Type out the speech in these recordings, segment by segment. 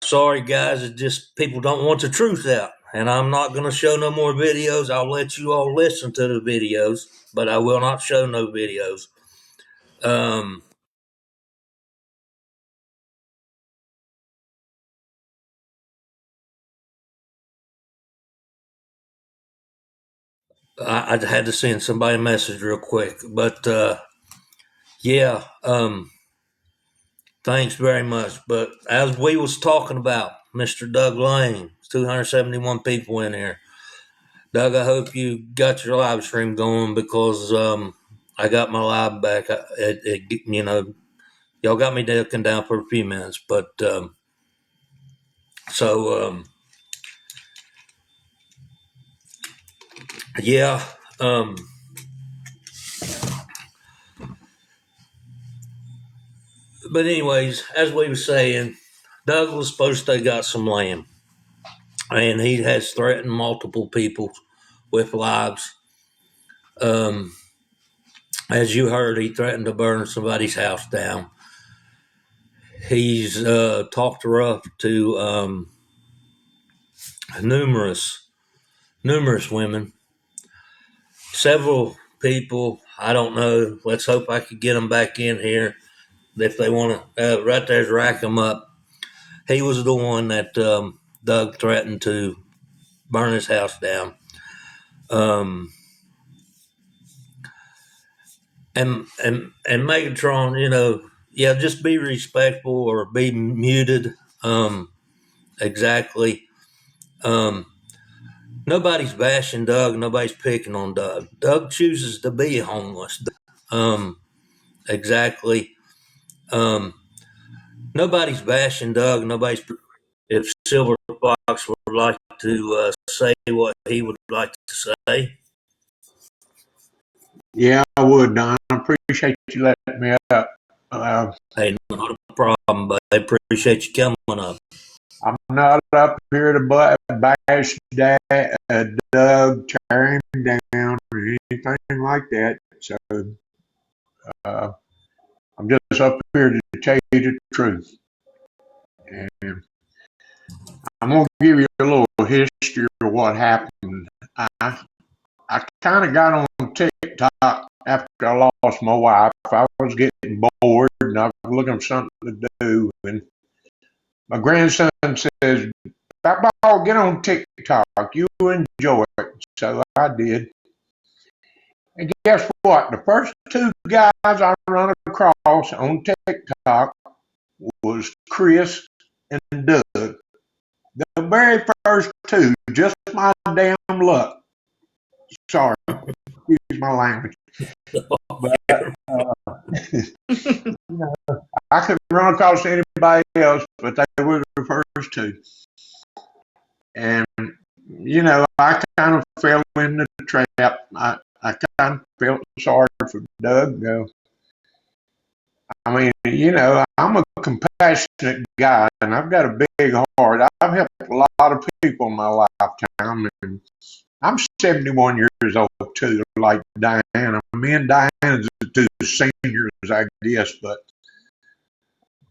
sorry, guys. It's just people don't want the truth out. And I'm not going to show no more videos. I'll let you all listen to the videos, but I will not show no videos. Um, I had to send somebody a message real quick. But yeah, thanks very much. But as we was talking about, Mr. Doug Lane, 271 people in here. Doug, I hope you got your live stream going because I got my live back. Y'all got me ducking down for a few minutes, but yeah. But anyways, as we were saying, Doug was supposed to have got some land, and he has threatened multiple people with lives. As you heard, he threatened to burn somebody's house down. He's talked rough to numerous women, several people. I don't know. Let's hope I could get them back in here if they want to. Right there's rack them up. He was the one that Doug threatened to burn his house down. And Megatron, just be respectful or be muted. Exactly. Nobody's bashing Doug. Nobody's picking on Doug. Doug chooses to be homeless. Exactly. Nobody's bashing Doug. Nobody's. If Silver Fox would like to say what he would like to say. Yeah, I would, Don. I appreciate you letting me up. Hey, not a problem, but I appreciate you coming up. I'm not up here to bash Doug, tear him down, or anything like that. So I'm just up here to tell you the truth. And I'm going to give you a little history of what happened. I kind of got on TikTok after I lost my wife. I was getting bored and I was looking for something to do. And my grandson says, "Papa, get on TikTok. You enjoy it." So I did. And guess what? The first two guys I run across on TikTok was Chris and Doug. The very first two, just my damn luck. Sorry, excuse my language. But, I couldn't run across anybody else, but they were the first two. And, I kind of fell into the trap. I kind of felt sorry for Doug. I mean, I'm a compassionate guy, and I've got a big heart. I've helped a lot of people in my lifetime, and I'm 71 years old, too, like Diana. Me and Diana are the two seniors, I guess, but,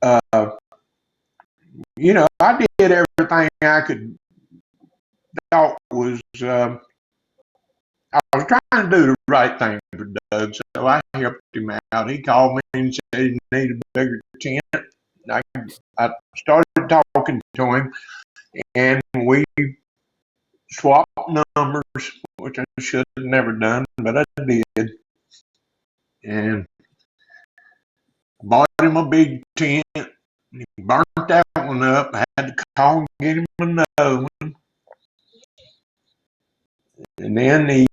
I did everything I could thought was, I was trying to do the right thing for Doug, so I helped him out. He called me and said he needed a bigger tent. I started talking to him, and we swapped numbers, which I should have never done, but I did. And bought him a big tent. He burnt that one up. I had to call and get him another one. And then he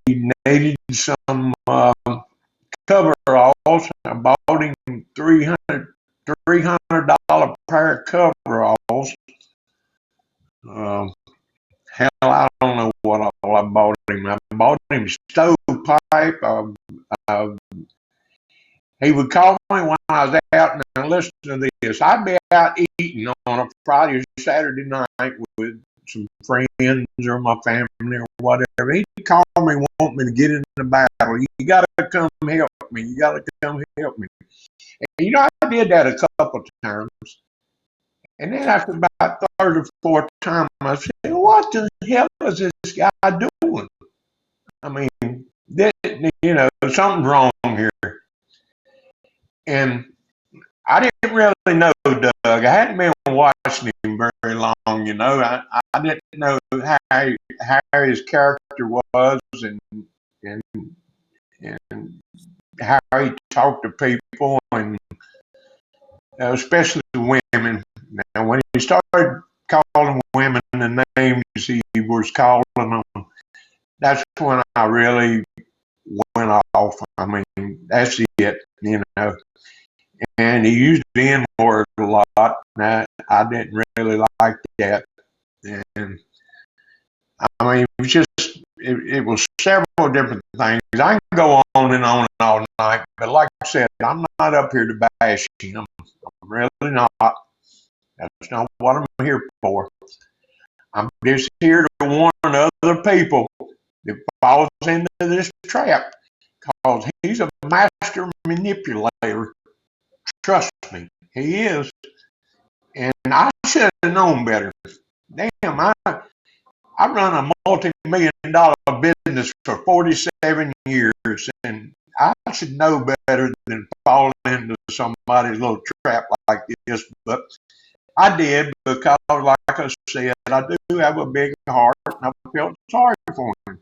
needed some coveralls. I bought him $300 pair of coveralls. Hell, I don't know what all I bought him. I bought him stovepipe. He would call me when I was out, and listen to this. I'd be out eating on a Friday or Saturday night with some friends or my family or whatever. He'd call me, want me to get in the battle. You got to come help me. You got to come help me. And I did that a couple of times. And then after about third or fourth time, I said, what the hell is this guy doing? I mean, something's wrong here. And I didn't really know Doug. I hadn't been watching him very long, I didn't know how his character was and and how he talked to people and especially women. Now, when he started calling women the names he was calling them, that's when I really went off. I mean, that's it. And he used the N word a lot. And I didn't really like that. And I mean, it was it was several different things. I can go on and on and all night, but like I said, I'm not up here to bash him. I'm really not. That's not what I'm here for. I'm just here to warn other people that falls into this trap because he's a master manipulator. Trust me, he is. And I should have known better. Damn, I run a multi-million-dollar business for 47 years, and I should know better than fall into somebody's little trap like this. But I did because, like I said, I do have a big heart, and I felt sorry for him.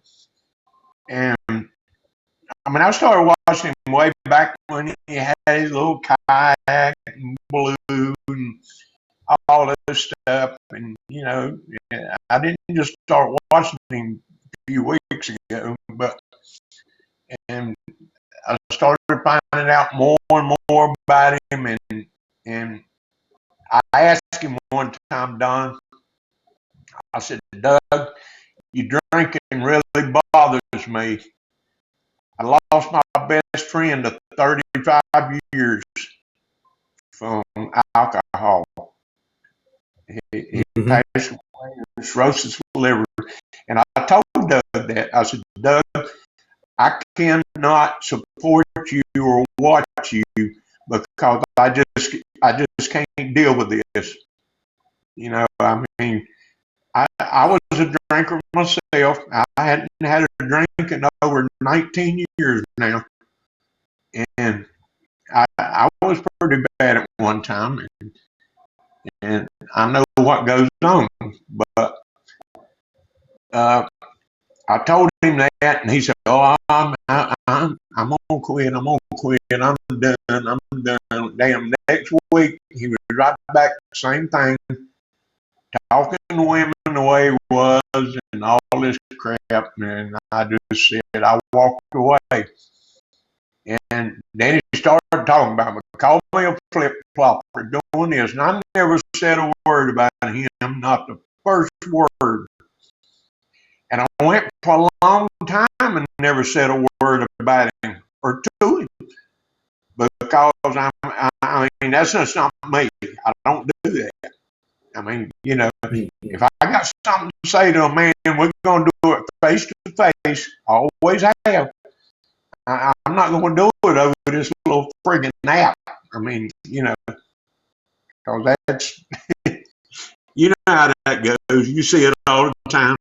And I mean, I started watching him way back when he had his little kayak and blue and all this stuff. And, I didn't just start watching him a few weeks ago, and I started finding out more and more about him. And I asked him one time, Don, I said, Doug, your drinking really bothers me. I lost my best friend of 35 years from alcohol. He passed away of cirrhosis of liver. And I told Doug that. I said, Doug, I cannot support you or watch you because I just can't deal with this. I mean, I was a drinker myself. I hadn't had a drink in over 19 years now. And I was pretty bad at one time. And I know what goes on. But I told him that, and he said, "Oh, I'm gonna quit. I'm gonna quit. I'm done. I'm done." Damn, next week he was right back, same thing, talking to women the way he was, and all this crap. And I just said, I walked away. And then he started talking about me, called me a flip flopper, doing this, and I never said a word about him, not the first word. And I went for a long time and never said a word about him or to him because I mean, that's just not me. I don't do that. I mean, if I got something to say to a man, we're going to do it face to face. Always have. I'm not going to do it over this little friggin' app. I mean, because that's, how that goes. You see it all the time.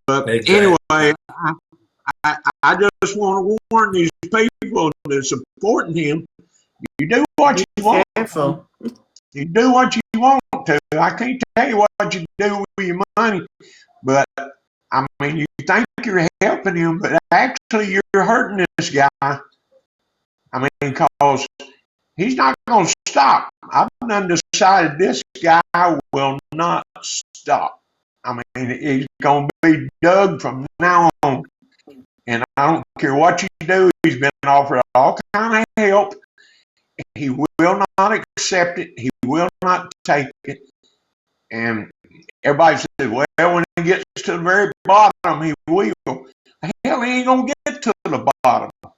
But exactly. Anyway, I just want to warn these people that are supporting him. You do what you want. Careful. You do what you want to. I can't tell you what you do with your money, but I mean, you think you're helping him, but actually you're hurting this guy. I mean, because he's not going to stop. I've done decided this guy will not stop. I mean, he's going to be Doug from now on. And I don't care what you do. He's been offered all kind of help. He will not accept it. He will not take it. And everybody says, well, when he gets to the very bottom, he will. Hell, he ain't going to get to the bottom. As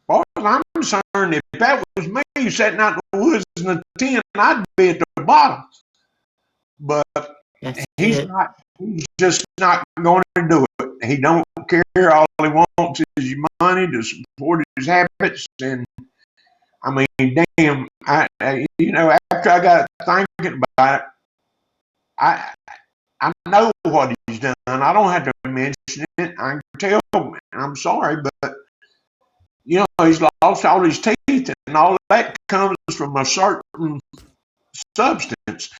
far as I'm concerned, if that was me sitting out in the woods in the tent, I'd be at the bottom. But he's just not going to do it. He don't care. All he wants is your money to support his habits. And I mean, damn, after I got thinking about it, I know what he's done. I don't have to mention it. I can tell him, I'm sorry, but he's lost all his teeth, and all that comes from a certain substance.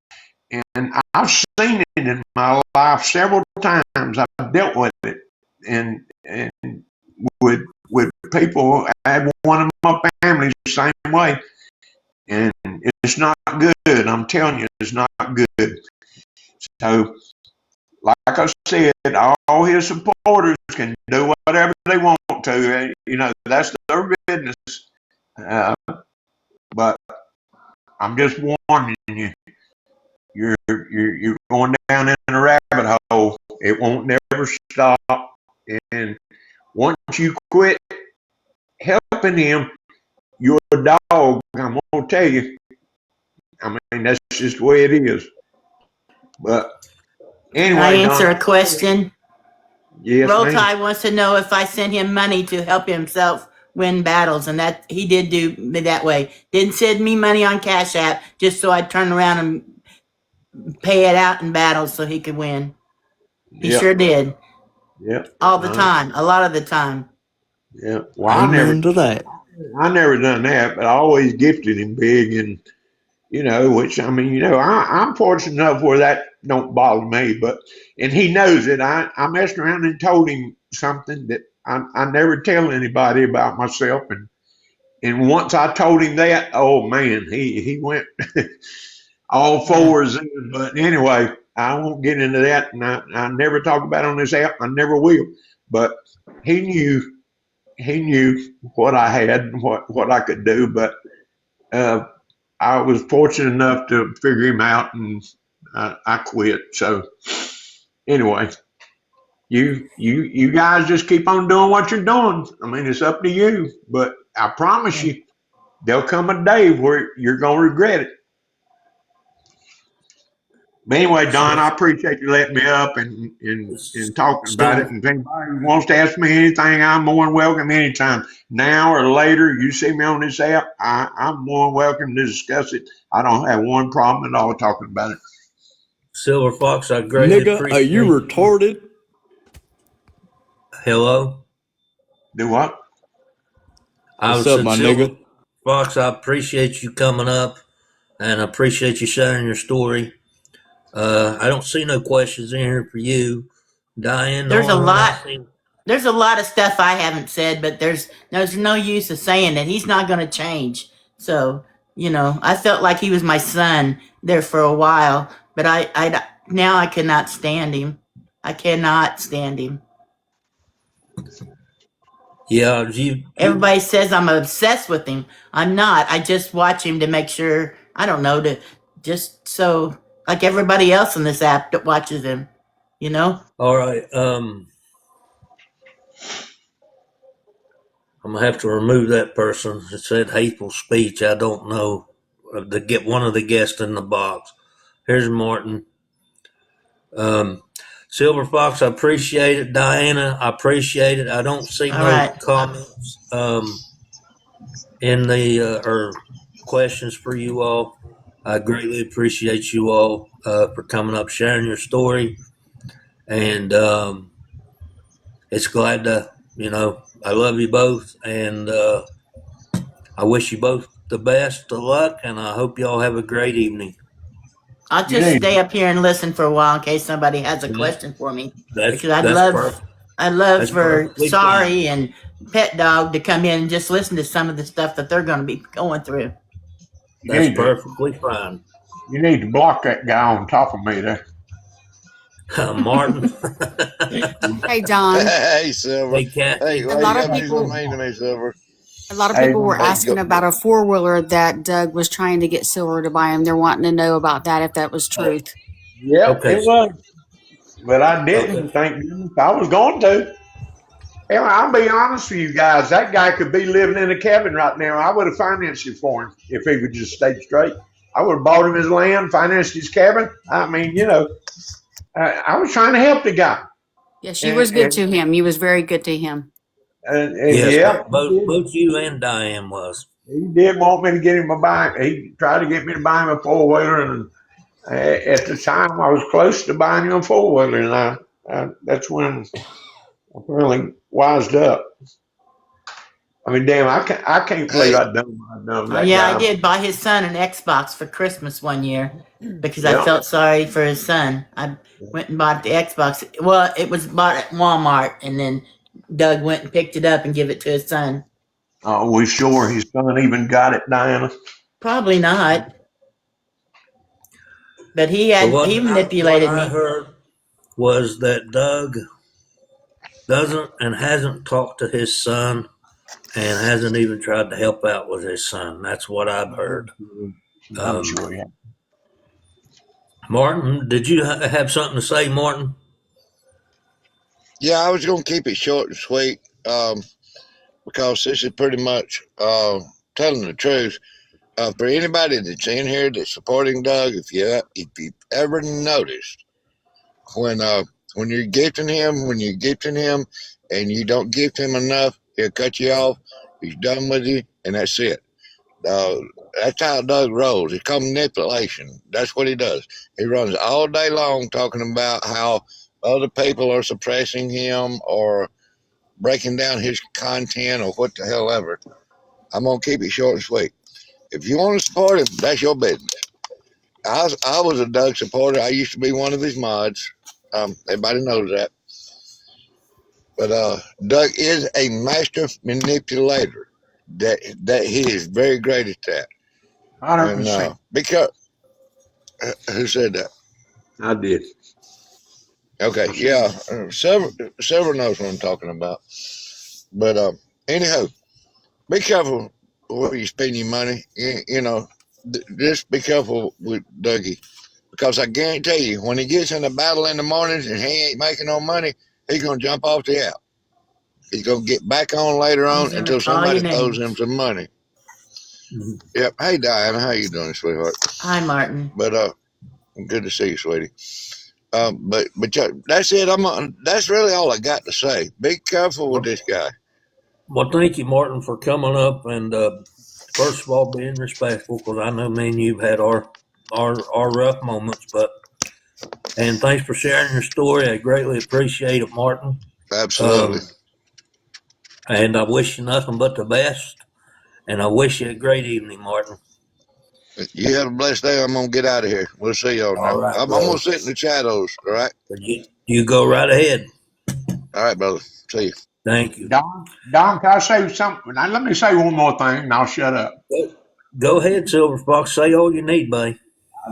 And I've seen it in my life several times. I've dealt with it, and with people. I had one of my family the same way, and it's not good. I'm telling you, it's not good. So, like I said, all his supporters can do whatever they want to. That's their business. But I'm just warning you. You're going down in a rabbit hole. It won't never stop. And once you quit helping him, you're a dog. I'm gonna tell you. I mean, that's just the way it is. But anyway, Can I answer a question? Yes, Roll ma'am. Tide wants to know if I sent him money to help himself win battles, and that he did do me that way. Didn't send me money on Cash App just so I'd turn around and pay it out in battles so he could win. He Yep. sure did. Yep. All the time, a lot of the time. Yeah. Well, I never done that, but I always gifted him big, and which I mean, I'm fortunate enough where that don't bother me, and he knows it. I messed around and told him something that I never tell anybody about myself, and once I told him that, oh man, he went all fours in. But anyway, I won't get into that, and I never talk about it on this app. I never will. But he knew what I had and what I could do, but I was fortunate enough to figure him out, and I quit. So anyway, you guys just keep on doing what you're doing. I mean, it's up to you, but I promise you, there'll come a day where you're gonna regret it. But anyway, Don, I appreciate you letting me up and talking about it. And if anybody wants to ask me anything, I'm more than welcome anytime. Now or later, you see me on this app, I'm more than welcome to discuss it. I don't have one problem at all talking about it. Silver Fox, I greatly Nigga, appreciate are you retarded? Hello? Do what? What's up, my Silver nigga? Fox, I appreciate you coming up, and I appreciate you sharing your story. I don't see no questions in here for you, Diane. There's a lot of stuff I haven't said, but there's no use of saying that he's not going to change. So, I felt like he was my son there for a while, but now I cannot stand him. I cannot stand him. Yeah, Everybody says I'm obsessed with him. I'm not. I just watch him to make sure, I don't know, just so, like everybody else on this app that watches him, All right. I'm gonna have to remove that person. It said hateful speech. I don't know. To get one of the guests in the box. Here's Martin. Silver Fox, I appreciate it. Diana, I appreciate it. I don't see comments in the or questions for you all. I greatly appreciate you all for coming up, sharing your story, and it's glad to I love you both, and I wish you both the best of luck, and I hope y'all have a great evening. I'll just stay up here and listen for a while in case somebody has a question for me. Because I'd love for Sorry and Pet Dog to come in and just listen to some of the stuff that they're going to be going through. That's perfectly fine. You need to block that guy on top of me there. Martin. Hey, Don. Hey, Silver. Hey, Cat. Hey, A lot of people were asking about a four-wheeler that Doug was trying to get Silver to buy him. They're wanting to know about that, if that was truth. Yep, it was. But I didn't think I was going to. Hell, I'll be honest with you guys. That guy could be living in a cabin right now. I would have financed it for him if he would just stay straight. I would have bought him his land, financed his cabin. I mean, I was trying to help the guy. Yes, you was good to him. You was very good to him. Yes, both you and Diane was. He did want me to get him a bike. He tried to get me to buy him a four wheeler, and at the time I was close to buying him a four wheeler, and that's when I finally wised up. I mean, damn, I can't believe Hey, I done that Yeah, I guy. did buy his son an Xbox for Christmas one year because I Yeah. felt sorry for his son. I went and bought the Xbox. Well, it was bought at Walmart, and then Doug went and picked it up and give it to his son. Are we sure his son even got it, Diana? Probably not, but he So what manipulated I me. heard was that Doug doesn't and hasn't talked to his son and hasn't even tried to help out with his son. That's what I've heard. I'm sure he has. Martin, did you have something to say, Martin? yeah, I was going to keep it short and sweet because this is pretty much telling the truth. For anybody that's in here that's supporting Doug, if you've ever noticed when you're gifting him, and you don't gift him enough, he'll cut you off. He's done with you, and that's it. Uh, that's how Doug rolls. It's called manipulation. That's what he does. He runs all day long talking about how other people are suppressing him or breaking down his content or what the hell ever. I'm gonna keep it short and sweet. If you want to support him, that's your business. I was a Doug supporter. I used to be one of his mods. Everybody knows that. But Doug is a master manipulator. That he is very great at that. 100%. And because who said that? I did. Okay, yeah, several knows what I'm talking about. But anyhow, be careful where you spend your money. Just be careful with Dougie because I guarantee you, when he gets in a battle in the mornings and he ain't making no money, he's gonna jump off the app. He's gonna get back on later He's on gonna until call somebody your throws name. him some money. Mm-hmm. Yep. Hey Diana, how you doing, sweetheart? Hi, Martin. But good to see you, sweetie. But that's it. That's really all I got to say. Be careful with this guy. Well, thank you, Martin, for coming up and first of all being respectful because I know me and you've had our rough moments, and thanks for sharing your story. I greatly appreciate it, Martin. Absolutely. And I wish you nothing but the best. And I wish you a great evening, Martin. You have a blessed day. I'm gonna get out of here. We'll see y'all now. All right, I'm brother. gonna sit in the shadows. All right. You go right ahead. All right, brother. See you. Thank you. Don, can I say something? Now, let me say one more thing, and I'll shut up. Go ahead, Silver Fox. Say all you need, buddy.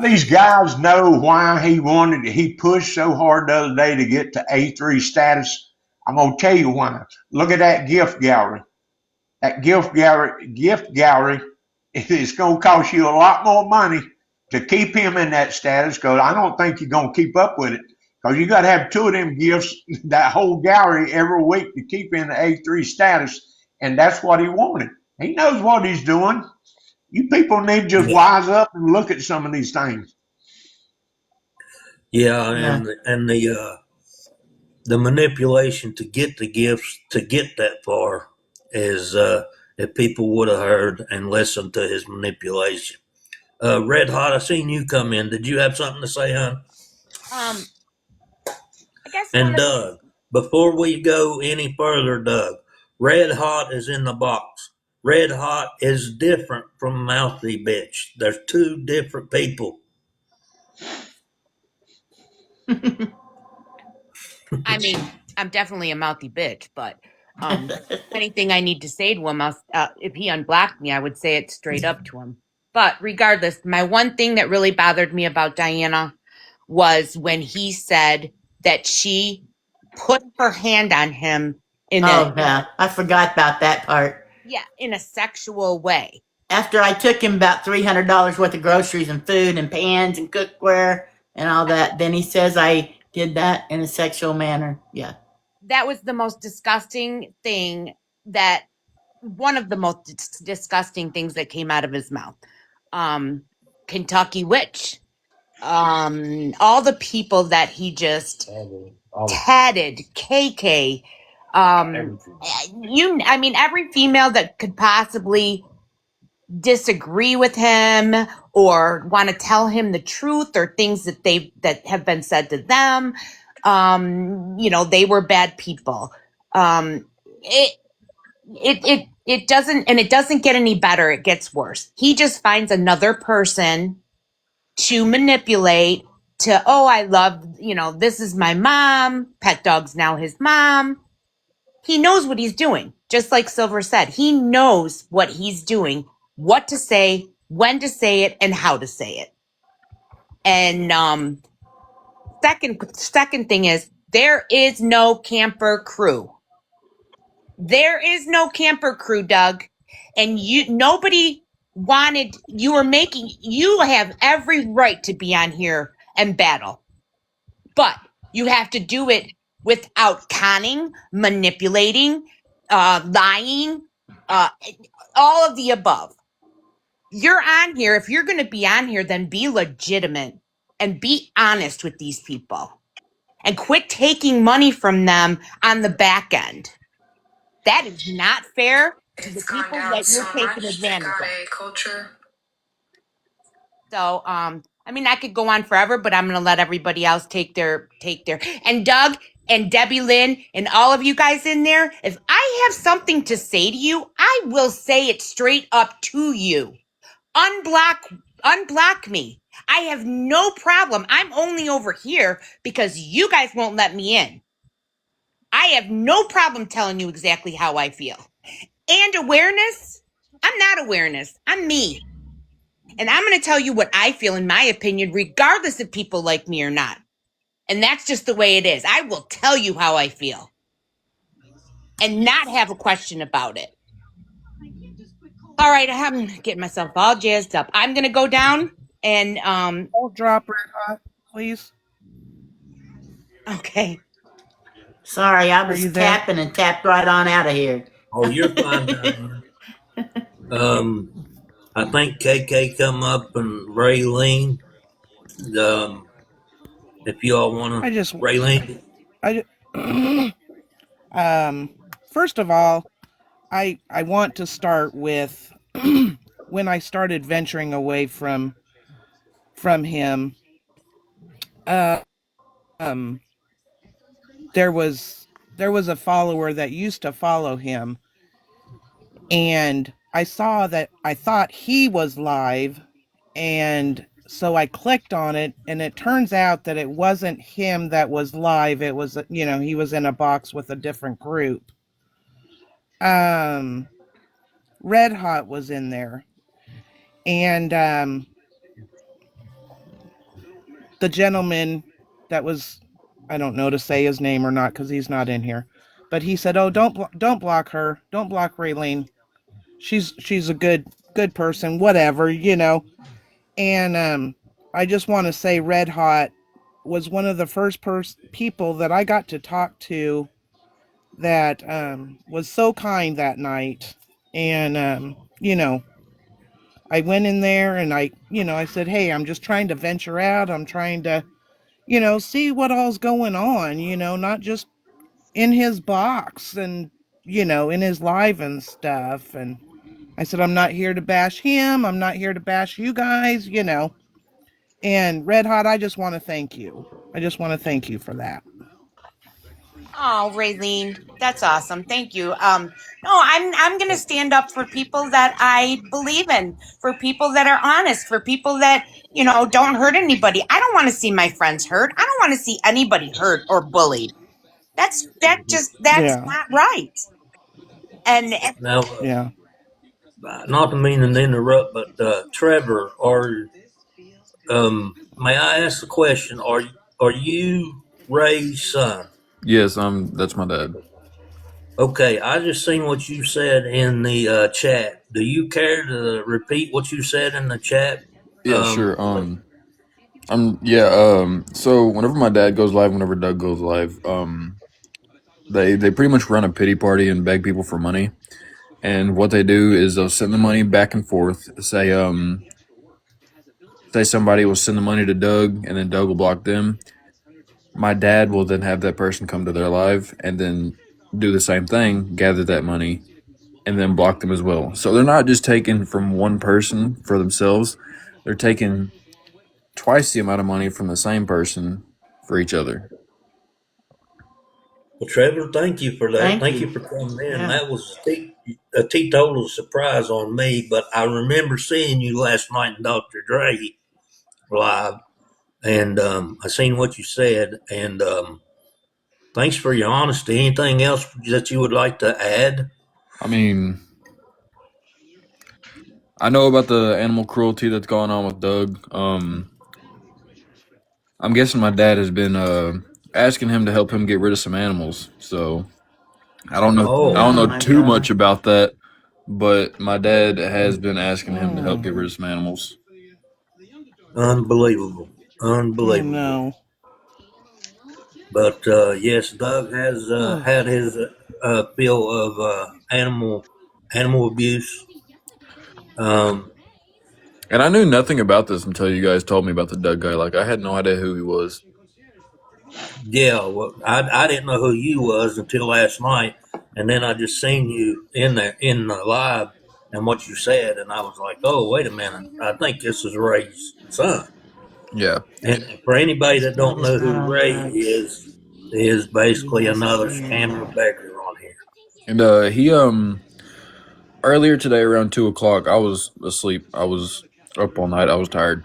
These guys know why he pushed so hard the other day to get to A3 status. I'm gonna tell you why. Look at that gift gallery. That gift gallery is gonna cost you a lot more money to keep him in that status because I don't think you're gonna keep up with it. Because you gotta have two of them gifts, that whole gallery every week to keep in the A3 status, and that's what he wanted. He knows what he's doing. You people need to just wise up and look at some of these things. Yeah, Yeah. and the manipulation to get the gifts to get that far is if people would have heard and listened to his manipulation. Red Hot, I seen you come in. Did you have something to say, hon? I guess And Doug, before we go any further, Doug, Red Hot is in the box. Red Hot is different from Mouthy Bitch. There's two different people. I mean, I'm definitely a mouthy bitch, but anything I need to say to him, if he unblocked me, I would say it straight up to him. But regardless, my one thing that really bothered me about Diana was when he said that she put her hand on him in yeah, I forgot about that part. in a sexual way. After I took him about $300 worth of groceries and food and pans and cookware and all that, then he says I did that in a sexual manner. Yeah. That was the most disgusting thing one of the most disgusting things that came out of his mouth. Kentucky Witch. All the people that he just tatted, KK, I mean, every female that could possibly disagree with him or want to tell him the truth or things that have been said to them. They were bad people. It doesn't get any better. It gets worse. He just finds another person to manipulate to, I love, this is my mom. Pet Dog's now his mom. He knows what he's doing. Just like Silver said, he knows what he's doing, what to say, when to say it, and how to say it. And second thing is, there is no camper crew. There is no camper crew, Doug. And nobody wanted, you have every right to be on here and battle. But you have to do it without conning, manipulating, lying, all of the above. You're on here. If you're going to be on here, then be legitimate and be honest with these people. And quit taking money from them on the back end. That is not fair to the people that you're taking advantage of. Culture. So, I could go on forever, but I'm going to let everybody else take their, and Doug and Debbie Lynn and all of you guys in there, if I have something to say to you, I will say it straight up to you. Unblock me. I have no problem. I'm only over here because you guys won't let me in. I have no problem telling you exactly how I feel. And awareness, I'm not awareness. I'm me. And I'm going to tell you what I feel, in my opinion, regardless if people like me or not. And that's just the way it is. I will tell you how I feel. And not have a question about it. All right, I'm getting myself all jazzed up. I'm going to go down and... Don't drop Red Hot, please. Okay. Sorry, I was tapping and tapped right on out of here. Oh, you're fine. I think KK come up and Raylene. If you all want to, Raylene. First of all, I want to start with when I started venturing away from him. There was a follower that used to follow him, and I saw that I thought he was live, and so I clicked on it, and it turns out that it wasn't him that was live. It was, he was in a box with a different group. Red Hot was in there, and the gentleman that was, I don't know to say his name or not because he's not in here, but he said, "Oh, don't block her. Don't block Raylene. She's a good person, whatever, And I just want to say Red Hot was one of the first people that I got to talk to that was so kind that night. And I went in there and I said, "Hey, I'm just trying to venture out. I'm trying to see what all's going on, not just in his box and, in his live and stuff." And I said, "I'm not here to bash him. I'm not here to bash you guys, And Red Hot, I just want to thank you. I just want to thank you for that." Oh, Raylene, that's awesome. Thank you. No, I'm going to stand up for people that I believe in, for people that are honest, for people that, don't hurt anybody. I don't want to see my friends hurt. I don't want to see anybody hurt or bullied. That's not right. And now, not to mean to interrupt, but Trevor, may I ask a question? Are you Ray's son? Yes, that's my dad. Okay, I just seen what you said in the chat. Do you care to repeat what you said in the chat? Yeah, sure. So whenever my dad goes live, whenever Doug goes live, they pretty much run a pity party and beg people for money. And what they do is they'll send the money back and forth. Say somebody will send the money to Doug, and then Doug will block them. My dad will then have that person come to their live and then do the same thing, gather that money, and then block them as well. So they're not just taking from one person for themselves; they're taking twice the amount of money from the same person for each other. Well, Trevor, thank you for that. Thank you for coming in. Yeah. That was a teetotal surprise on me, but I remember seeing you last night in Dr. Dre live, and I seen what you said, and thanks for your honesty. Anything else that you would like to add? I mean, I know about the animal cruelty that's going on with Doug. I'm guessing my dad has been asking him to help him get rid of some animals. So I don't know. Oh. I don't know my too God. much about that, but my dad has been asking him to help get rid of some animals. Unbelievable. Oh Unbelievable. no. But yes, Doug has had his fill of animal abuse. And I knew nothing about this until you guys told me about the Doug guy. Like, I had no idea who he was. Yeah, well, I didn't know who you was until last night, and then I just seen you in the live and what you said, and I was like, oh, wait a minute, I think this is Ray's son. Yeah. And for anybody that don't He's know not who on Ray drugs. is basically He doesn't another see scammer anything. beggar on here. And he earlier today around 2:00, I was asleep. I was up all night. I was tired.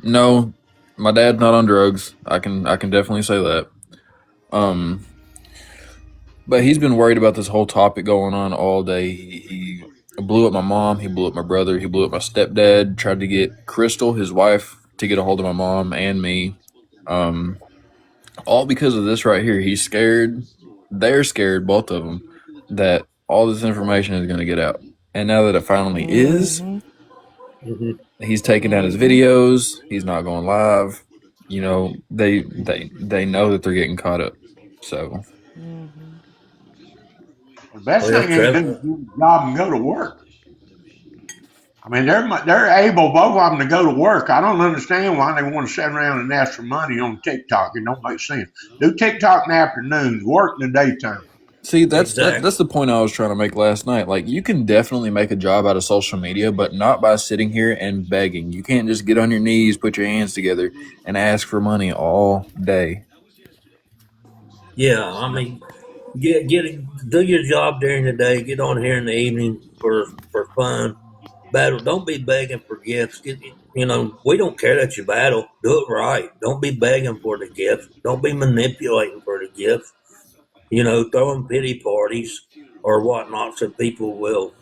No, my dad's not on drugs. I can definitely say that. But he's been worried about this whole topic going on all day. He blew up my mom. He blew up my brother. He blew up my stepdad. Tried to get Crystal, his wife, to get a hold of my mom and me. All because of this right here. He's scared. They're scared, both of them, that all this information is going to get out. And now that it finally is, he's taking down his videos. He's not going live. You know, they know that they're getting caught up. So The best Well, thing is Trevor, to do the job and go to work. I mean, they're able, both of them, to go to work. I don't understand why they want to sit around and ask for money on TikTok. It don't make sense. Do TikTok in the afternoons, work in the daytime. see, that's Exactly. that's the point I was trying to make last night. Like, you can definitely make a job out of social media, but not by sitting here and begging. You can't just get on your knees, put your hands together, and ask for money all day. yeah, I mean, do your job during the day. Get on here in the evening for fun. Battle. Don't be begging for gifts. We don't care that you battle. Do it right. Don't be begging for the gifts. Don't be manipulating for the gifts. Throwing pity parties or whatnot so people will.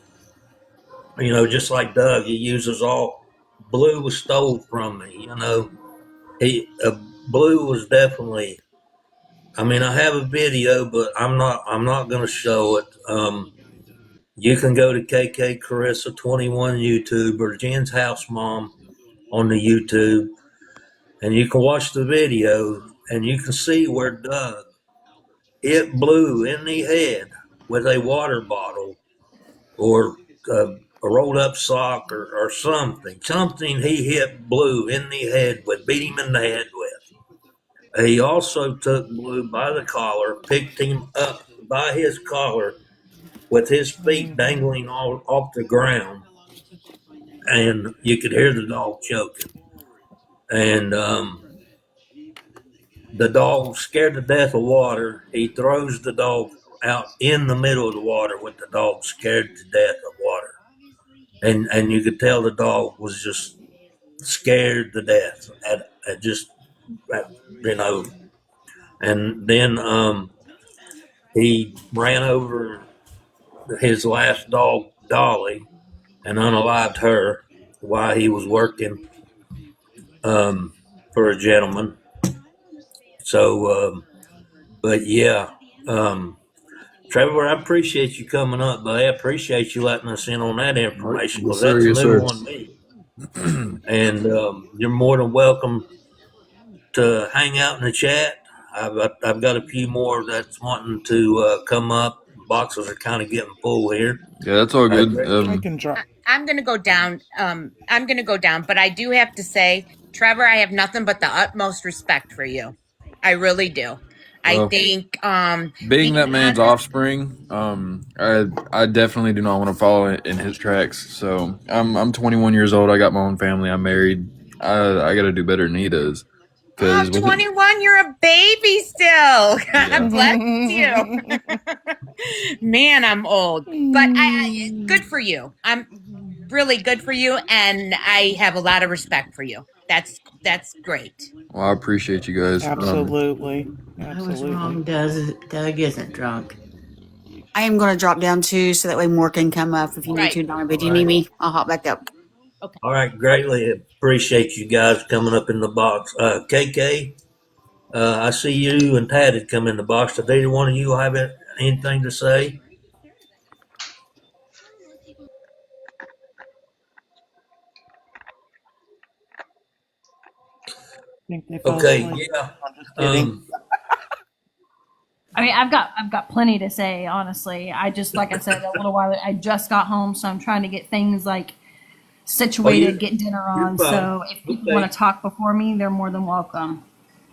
Just like Doug, he uses all. Blue was stole from me. Blue was definitely. I mean, I have a video, but I'm not going to show it. You can go to KK Carissa 21 YouTube or Jen's House Mom on the YouTube, and you can watch the video, and you can see where Doug hit Blue in the head with a water bottle or a rolled up sock or something. Something he hit Blue in the head with, beat him in the head with. He also took Blue by the collar, picked him up by his collar with his feet dangling all off the ground, and you could hear the dog choking. And the dog, scared to death of water, he throws the dog out in the middle of the water with the dog scared to death of water. And you could tell the dog was just scared to death at just, and then he ran over his last dog, Dolly, and unalived her while he was working for a gentleman. So, but yeah, Trevor, I appreciate you coming up, but I appreciate you letting us in on that information because that's a new one on me. And you're more than welcome to hang out in the chat. I've got a few more that's wanting to come up. Boxes are kind of getting full here. Yeah, that's all good. I can drop. I'm gonna go down. I'm gonna go down, but I do have to say, Trevor, I have nothing but the utmost respect for you. I really do. I Well, think being that being man's honest, offspring, I definitely do not want to follow in his tracks. So I'm 21 years old. I got my own family. I'm married. I got to do better than he does. oh, Because with it, 21, you're a baby still. yeah. God bless you. Man, I'm old. But good for you. I'm really good for you, and I have a lot of respect for you. That's great. Well, I appreciate you guys. Absolutely. I was Absolutely. wrong. Doug isn't drunk. I am going to drop down too, so that way more can come up if you need Right. to, Donna. But All if you need right. me, I'll hop back up. All right. Greatly appreciate you guys coming up in the box. KK, I see you and Tad had come in the box. Did either one of you have anything to say? I think they fell Okay. asleep. Yeah. I'm just kidding. I mean, I've got plenty to say. Honestly, I just like I said a little while. I just got home, so I'm trying to get things like Oh, situated, get dinner you're on. fine. So if people Okay. want to talk before me, they're more than welcome.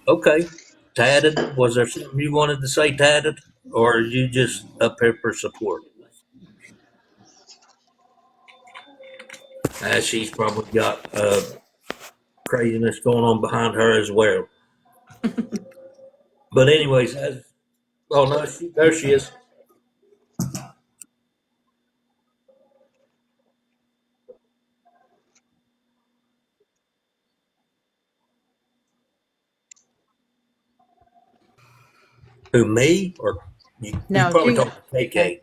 Okay. Tadded, was there something you wanted to say, Tadded? Or are you just up here for support? She's probably got craziness going on behind her as well. But anyways, oh no, there she is. Who, me? Or you No, probably talking to KK.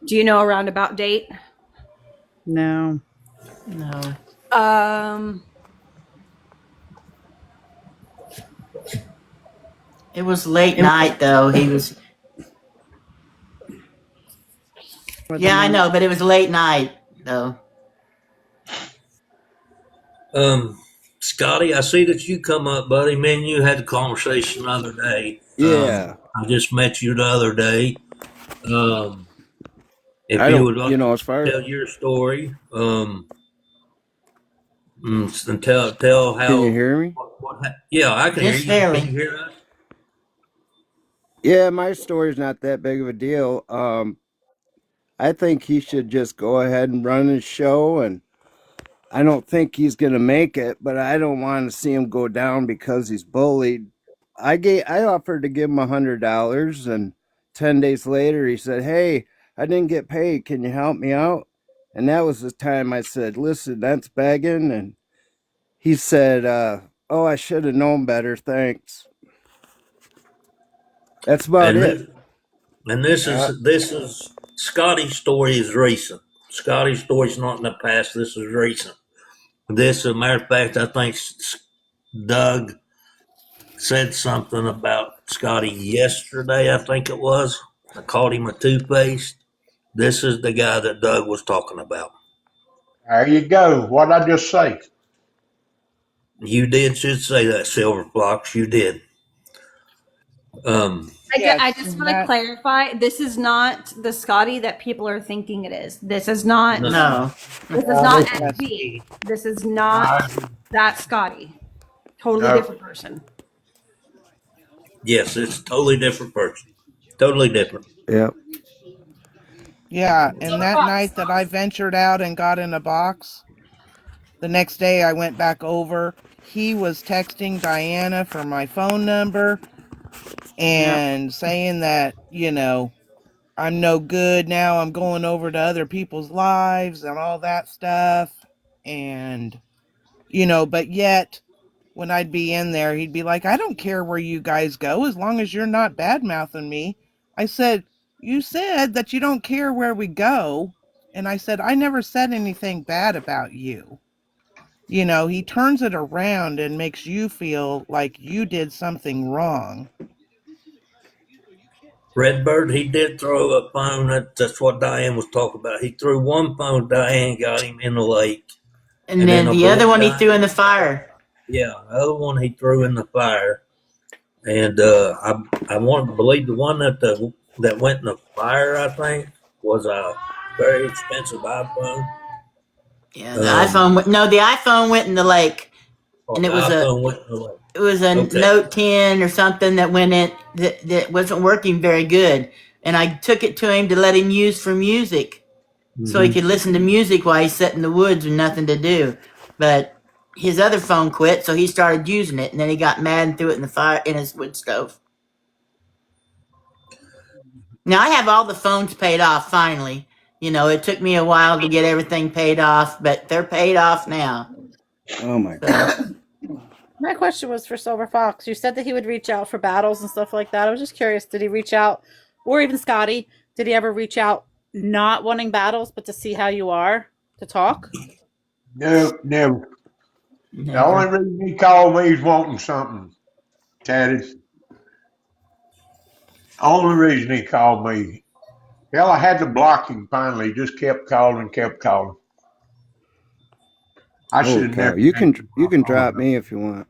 do you know a roundabout date? No. No. It was late night though. He was. Yeah, I know, but it was late night though. Scotty, I see that you come up, buddy. Man, you had a conversation the other day. Yeah. I just met you the other day. If I you don't, would like to as far, tell your story, and tell can you how. hear me? Yeah, I can hear Just you. Can barely. you hear us? Yeah, my story's not that big of a deal. I think he should just go ahead and run his show, and I don't think he's gonna make it, but I don't want to see him go down because he's bullied. I offered to give him $100, and 10 days later he said, "Hey, I didn't get paid. Can you help me out?" And that was the time I said, "Listen, that's begging." And he said, "Oh, I should have known better. Thanks." That's about And it. this is Scotty's story is recent. Scotty's story's not in the past. This is recent. This, as a matter of fact, I think Doug said something about Scotty yesterday. I think it was. I called him a two-faced. This is the guy that Doug was talking about. There you go. What I just say? You should say that, Silver Fox. You did. Yes, I just and want to that clarify. This is not the Scotty that people are thinking it is. This is not. No. No. This is not that's SB. This is not that Scotty. Totally No. different person. Yes, it's a totally different person. Totally different. Yep. yeah. And that night that I ventured out and got in a box, the next day I went back over. He was texting Diana for my phone number and saying that, I'm no good now. I'm going over to other people's lives and all that stuff. And, but yet when I'd be in there, he'd be like, "I don't care where you guys go as long as you're not bad mouthing me." I said, "You said that you don't care where we go." And I said, "I never said anything bad about you." He turns it around and makes you feel like you did something wrong. Redbird, he did throw a phone. That's what Diane was talking about. He threw one phone. Diane got him in the lake. And then I the other believe one he Diane- threw in the fire. Yeah, the other one he threw in the fire. And I want to believe the one that went in the fire, I think, was a very expensive iPhone. Yeah, the iPhone. The iPhone went in the lake. and it was iPhone went away. it was a Okay. Note 10 or something that went in that wasn't working very good, and I took it to him to let him use for music, so he could listen to music while he's sitting in the woods with nothing to do. But his other phone quit, so he started using it, and then he got mad and threw it in the fire in his wood stove. Now I have all the phones paid off finally. You know, it took me a while to get everything paid off, but they're paid off now. Oh my So, God. My question was for Silver Fox. You said that he would reach out for battles and stuff like that. I was just curious, did he reach out, or even Scotty, did he ever reach out not wanting battles, but to see how you are, to talk? No, never. The never. only reason he called me is wanting something, Taddy. Only reason he called me. Hell, I had to block him finally. He just kept calling, kept calling. I should Holy have cow. never. You can answered my drop phone. me if you want.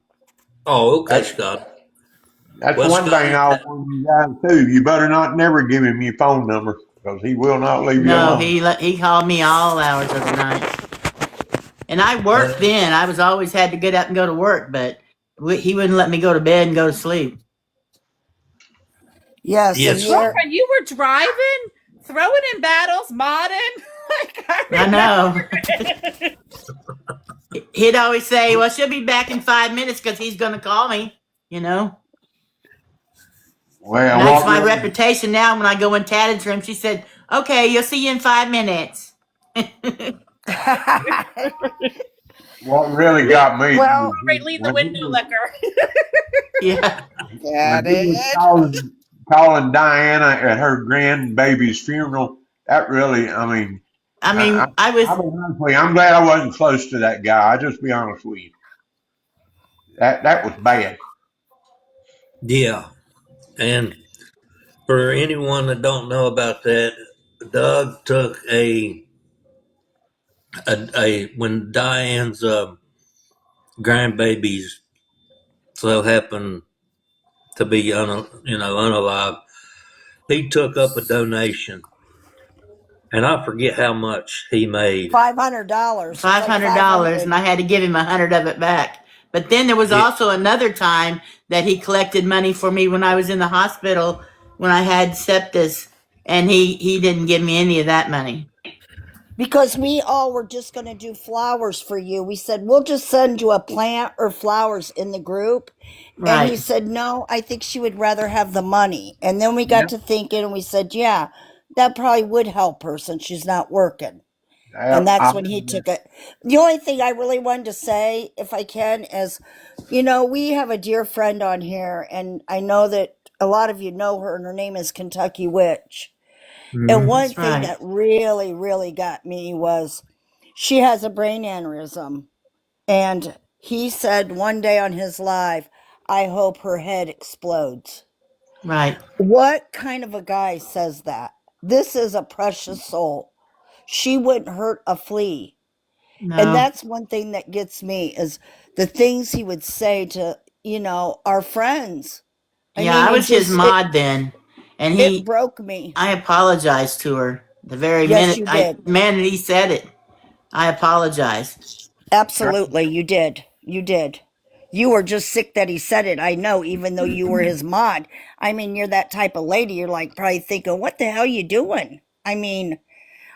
Oh, okay, Scott. That's Well, one Scott, thing I want you guys to do. You better not never give him your phone number because he will not leave you No, alone. he called me all hours of the night, and I worked then. I was always had to get up and go to work, but he wouldn't let me go to bed and go to sleep. Yes, Yes. and you're Girlfriend, you were driving, throwing in battles, modding. Like, I know. He'd always say, "Well, she'll be back in 5 minutes because he's going to call me." You know, Well, that's what my really, reputation now. When I go in Tad's room, she said, "Okay, you'll see you in 5 minutes." what really got me well, was Right, leave the when he window was, liquor. Yeah, when Got he was it. calling Diana at her grandbaby's funeral. That really, I mean, I I, mean, I was. I'll be honest with you, I'm glad I wasn't close to that guy. I'll just be honest with you. That was bad. Yeah. And for anyone that don't know about that, Doug took a when Diane's grandbabies so happened to be unalive, he took up a donation, and I forget how much he made. $500. $500, and I had to give him 100 of it back. But then there was Yeah. also another time that he collected money for me when I was in the hospital when I had sepsis, and he didn't give me any of that money. Because we all were just going to do flowers for you. We said, we'll just send you a plant or flowers in the group. And he Right. said, no, I think she would rather have the money. And then we got Yep. to thinking and we said, yeah, that probably would help her since she's not working. And Yep. that's when he took it. The only thing I really wanted to say, if I can, is, you know, we have a dear friend on here, and I know that a lot of you know her, and her name is Kentucky Witch. And Mhm. one That's thing right. that really, really got me was she has a brain aneurysm. And he said one day on his live, I hope her head explodes. Right. What kind of a guy says that? This is a precious soul. She wouldn't hurt a flea. And No. that's one thing that gets me is the things he would say to, you know, our friends. I Yeah, mean, I it was his just, mod then, and it broke me. I apologized to her the very Yes, you did. minute he said it. I apologized. Absolutely, you did. You did. You were just sick that he said it. I know, even though you were his mod. I mean, you're that type of lady. You're like probably thinking, "What the hell you doing?" I mean,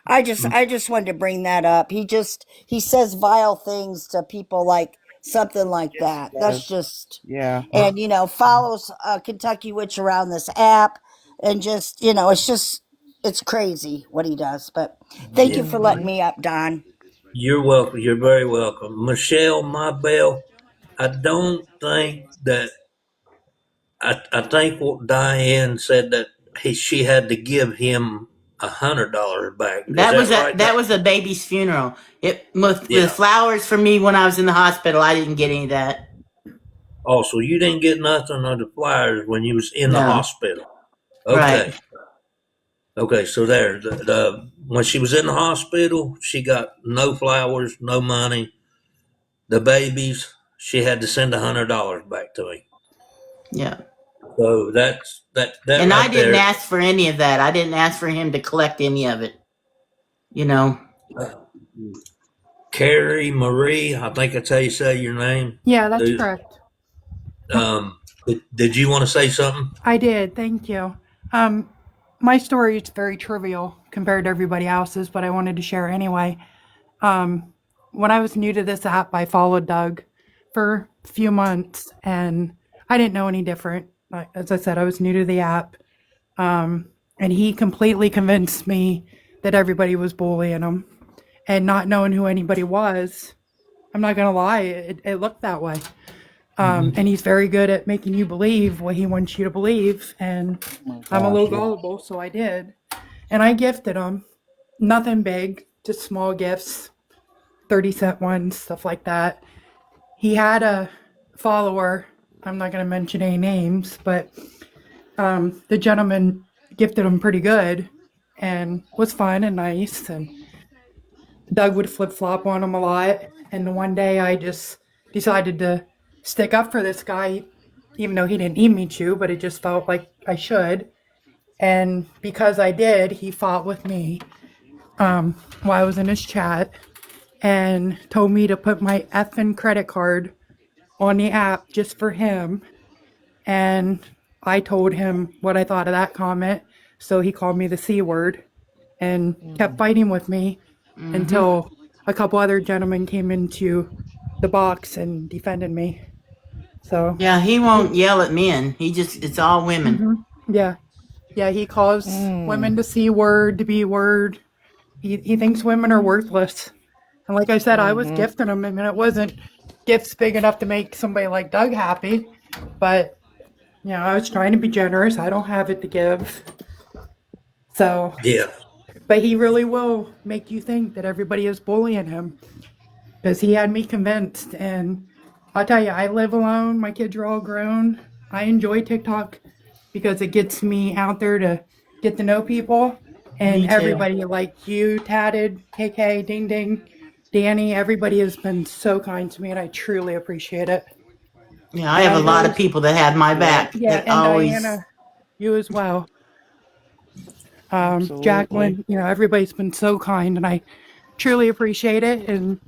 I just wanted to bring that up. He says vile things to people like something like that. That's just, Yeah. and you know, follows Kentucky Witch around this app, and just, you know, it's crazy what he does. But thank you Yeah. for letting me up, Don. You're welcome. You're very welcome. Michelle Mybell, I don't think that I think what Diane said that she had to give him $100 back. Is That that was right? that was a baby's funeral. It with Yeah. flowers for me when I was in the hospital. I didn't get any of that. Oh, so you didn't get nothing on the flyers when you was in the No. hospital. Right. Okay. Okay, so there, the when she was in the hospital, she got no flowers, no money. The babies, she had to send $100 back to me. Yeah. So that's that And I right didn't there. ask for any of that. I didn't ask for him to collect any of it. You know. Carrie Marie, I think that's how you say your name. Yeah, that's correct. Did you want to say something? I did. Thank you. My story is very trivial compared to everybody else's, but I wanted to share anyway. When I was new to this app, I followed Doug for a few months and I didn't know any different. As I said, I was new to the app. And he completely convinced me that everybody was bullying him. And not knowing who anybody was, I'm not going to lie, it looked that way. And he's very good at making you believe what he wants you to believe. And I'm a little gullible, so I did. And I gifted him. Nothing big, just small gifts, 30-cent ones, stuff like that. He had a follower. I'm not going to mention any names, but the gentleman gifted him pretty good and was fun and nice. And Doug would flip-flop on him a lot. And one day I just decided to stick up for this guy, even though he didn't need me to, but it just felt like I should. And because I did, he fought with me while I was in his chat and told me to put my effing credit card on the app just for him. And I told him what I thought of that comment. So he called me the C word and kept fighting with me until a couple other gentlemen came into the box and defended me. So Yeah, he won't yell at men. It's all women. yeah, he calls women the C word, the B word. He thinks women are worthless. And like I said, I was gifting him. I mean, it wasn't gifts big enough to make somebody like Doug happy, but I was trying to be generous. I don't have it to give. So Yeah. but he really will make you think that everybody is bullying him because he had me convinced. And I'll tell you, I live alone. My kids are all grown. I enjoy TikTok because it gets me out there to get to know people. And Me too. everybody like you, Tatted, KK, Ding Ding, Danny, everybody has been so kind to me and I truly appreciate it. Yeah, I have a lot of people that have my back. Yeah, that and always. Diana, you as well. Jacqueline, everybody's been so kind and I truly appreciate it. And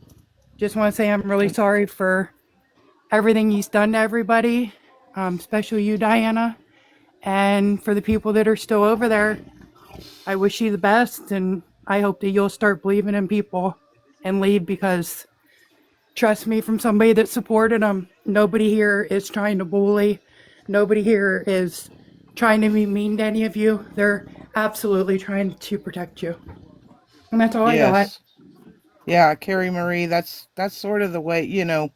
just want to say I'm really sorry for everything he's done to everybody, especially you, Diana. And for the people that are still over there, I wish you the best. And I hope that you'll start believing in people and leave because trust me, from somebody that supported him, nobody here is trying to bully. Nobody here is trying to be mean to any of you. They're absolutely trying to protect you. And that's all I got. Yes. Yeah, Carrie Marie, that's sort of the way,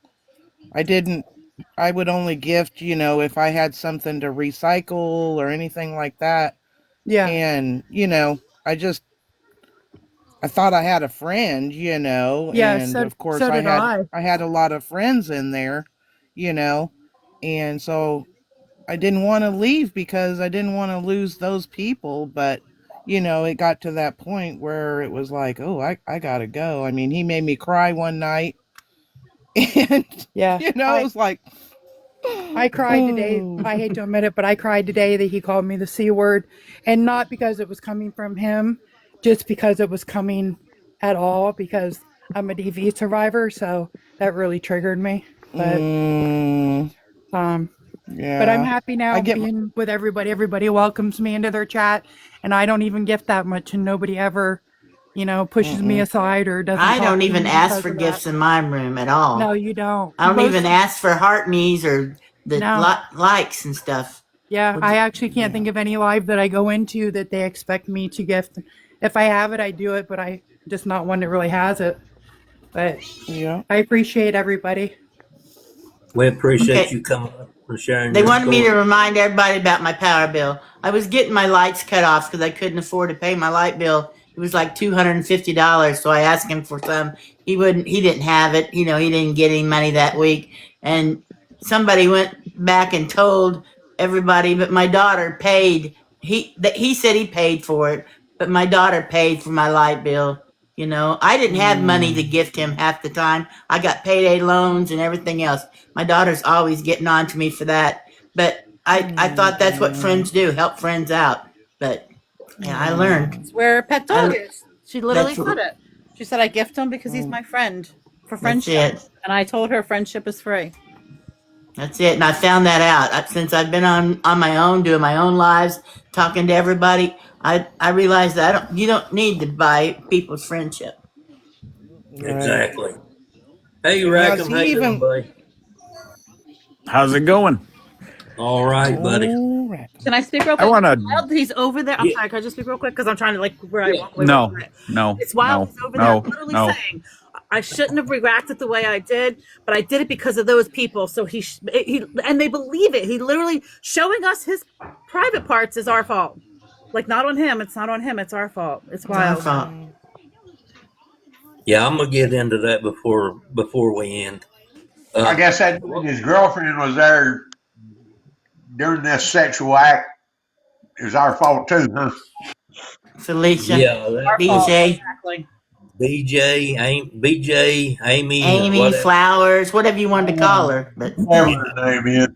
I would only gift, if I had something to recycle or anything like that. Yeah. And, I thought I had a friend, Yeah, and so, of course so did I. I had a lot of friends in there, and so I didn't want to leave because I didn't want to lose those people, but it got to that point where it was like, oh, I gotta go. I mean, he made me cry one night and Yeah. it was like, I cried today. oh, I hate to admit it, but I cried today that he called me the C word. And not because it was coming from him, just because it was coming at all, because I'm a DV survivor. So that really triggered me. But, yeah. but I'm happy now I get being with everybody. Everybody welcomes me into their chat. And I don't even gift that much. And nobody ever, pushes me aside or doesn't I talk don't to even me ask because for of gifts that. in my room at all. No, you don't. I don't Most, even ask for heart me's or the no. likes and stuff. Yeah, Would I you- actually can't think of any live that I go into that they expect me to gift. If I have it, I do it, but I just not one that really has it. But yeah. I appreciate everybody. We appreciate Okay. you coming up and sharing They your wanted me to story. remind everybody about my power bill. I was getting my lights cut off because I couldn't afford to pay my light bill. It was like $250, so I asked him for some. He didn't have it. He didn't get any money that week. And somebody went back and told everybody, but my daughter paid. He said he paid for it, but my daughter paid for my light bill. I didn't have money to gift him half the time. I got payday loans and everything else. My daughter's always getting on to me for that. But I thought that's what friends do, help friends out. But yeah, I learned. It's where pet dog is. She literally That's said it. She said I gift him because he's my friend for That's friendship. it. And I told her friendship is free. That's it. And I found that out since I've been on my own, doing my own lives, talking to everybody. I realized that you don't need to buy people's friendship. Exactly. Hey, Has Rackham, how he you doing, even? buddy? How's it going? All right, buddy. Oh, right. Can I speak real I quick? want to. Wild, he's over there. I'm Yeah, sorry. Can I just speak real quick? Because I'm trying to like where I yeah. walk away No, from it. no, It's Wild. no, He's over there, no, literally no. saying, "I shouldn't have reacted the way I did, but I did it because of those people." So he and they believe it. He literally showing us his private parts is our fault. Like not on him. It's not on him. It's our fault. It's It's our wild. fault. Yeah, I'm gonna get into that before we end. I guess that his girlfriend was there during this sexual act is our fault too, huh? Felicia, Yeah, that BJ, Exactly. BJ, Amy, Amy, whatever. Flowers, whatever you wanted to call her. But Whatever her name is.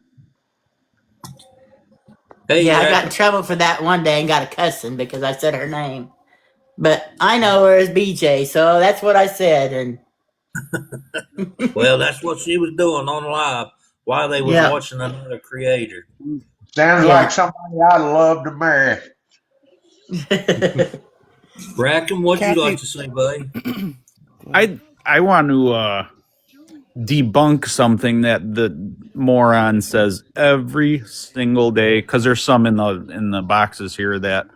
Hey, yeah, I got in Rackham. trouble for that one day and got a cussing because I said her name. But I know her as BJ, so that's what I said. And Well, that's what she was doing on live while they was yeah, watching another creator. Sounds yeah. like somebody I'd love to marry. Rackham, what you like Kathy, to say, buddy? I want to debunk something that the moron says every single day, because there's some in the boxes here that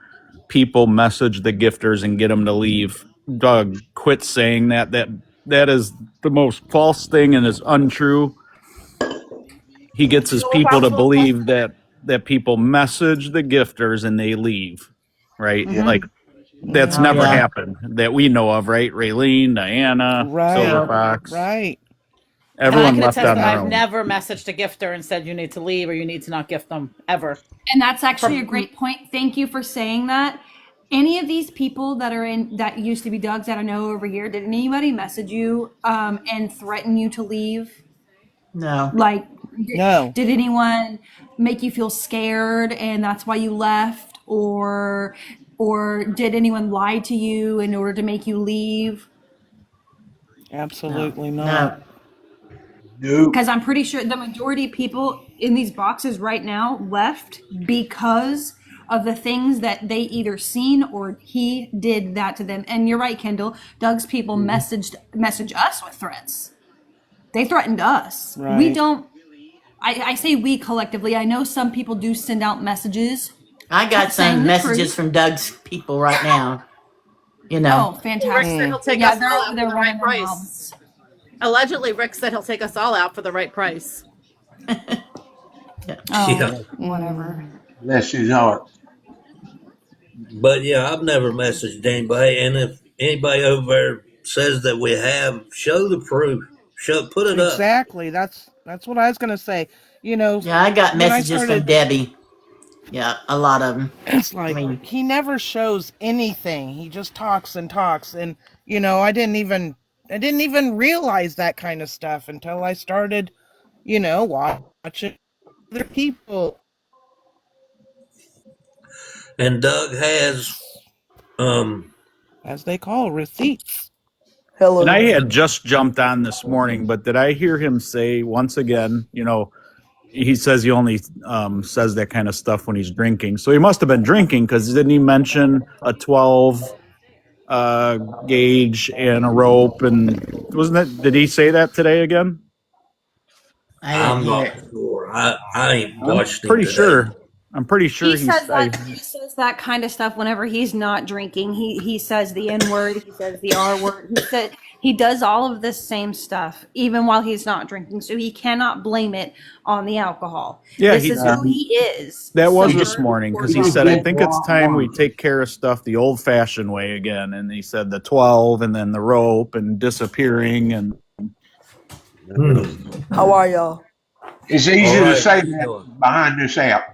people message the gifters and get them to leave. Doug, quit saying that. That is the most false thing and is untrue. He gets his people to believe that people message the gifters and they leave, right? Mhm. Like that's Oh never yeah, happened that we know of, right? Raylene, Diana, Silver right, Fox, right. And I everyone can left attest on that their I've own. never messaged a gifter and said you need to leave or you need to not gift them ever. And that's actually a From great point. Thank you for saying that. Any of these people that are in that used to be dogs that I know over here, did anybody message you and threaten you to leave? no, Like, No. did anyone make you feel scared and that's why you left? Or did anyone lie to you in order to make you leave? no, Absolutely no. not. Nope. Because I'm pretty sure the majority of people in these boxes right now left because of the things that they either seen or he did that to them. And you're right, Kendall. Doug's people message us with threats. They threatened us. We Right. don't. I say we collectively. I know some people do send out messages I got saying some the messages truth. from Doug's people right now. You know, Oh, Rick fantastic! said he'll take Yeah, us all out they're for the running right their price. mouths. Allegedly, Rick said he'll take us all out for the right price. yeah. Oh, Yeah, whatever. Bless his heart. but yeah, I've never messaged anybody, and if anybody over there says that we have, show the proof. Put it up. Exactly. That's what I was gonna say. You know, Yeah, I got when I messages from started, Debbie. Yeah, a lot of them. it's I like mean, he never shows anything. He just talks and talks, and you know, I didn't even realize that kind of stuff until I started, you know, watching other people. And Doug has As they call receipts. And I had just jumped on this morning, but did I hear him say once again, you know, he says he only says that kind of stuff when he's drinking. So he must have been drinking because didn't he mention a 12 gauge and a rope? And wasn't that, did he say that today again? I'm not sure. I ain't I'm watched him pretty today. sure. I'm pretty sure He says that kind of stuff whenever he's not drinking. He says the N word. He says the R word. He does all of this same stuff even while he's not drinking. So he cannot blame it on the alcohol. Yeah, This is who he is. That was So this morning because he said, I think it's time we take care of stuff the old fashioned way again. And he said the 12 and then the rope and disappearing. And How are y'all? It's easy to say that behind this app.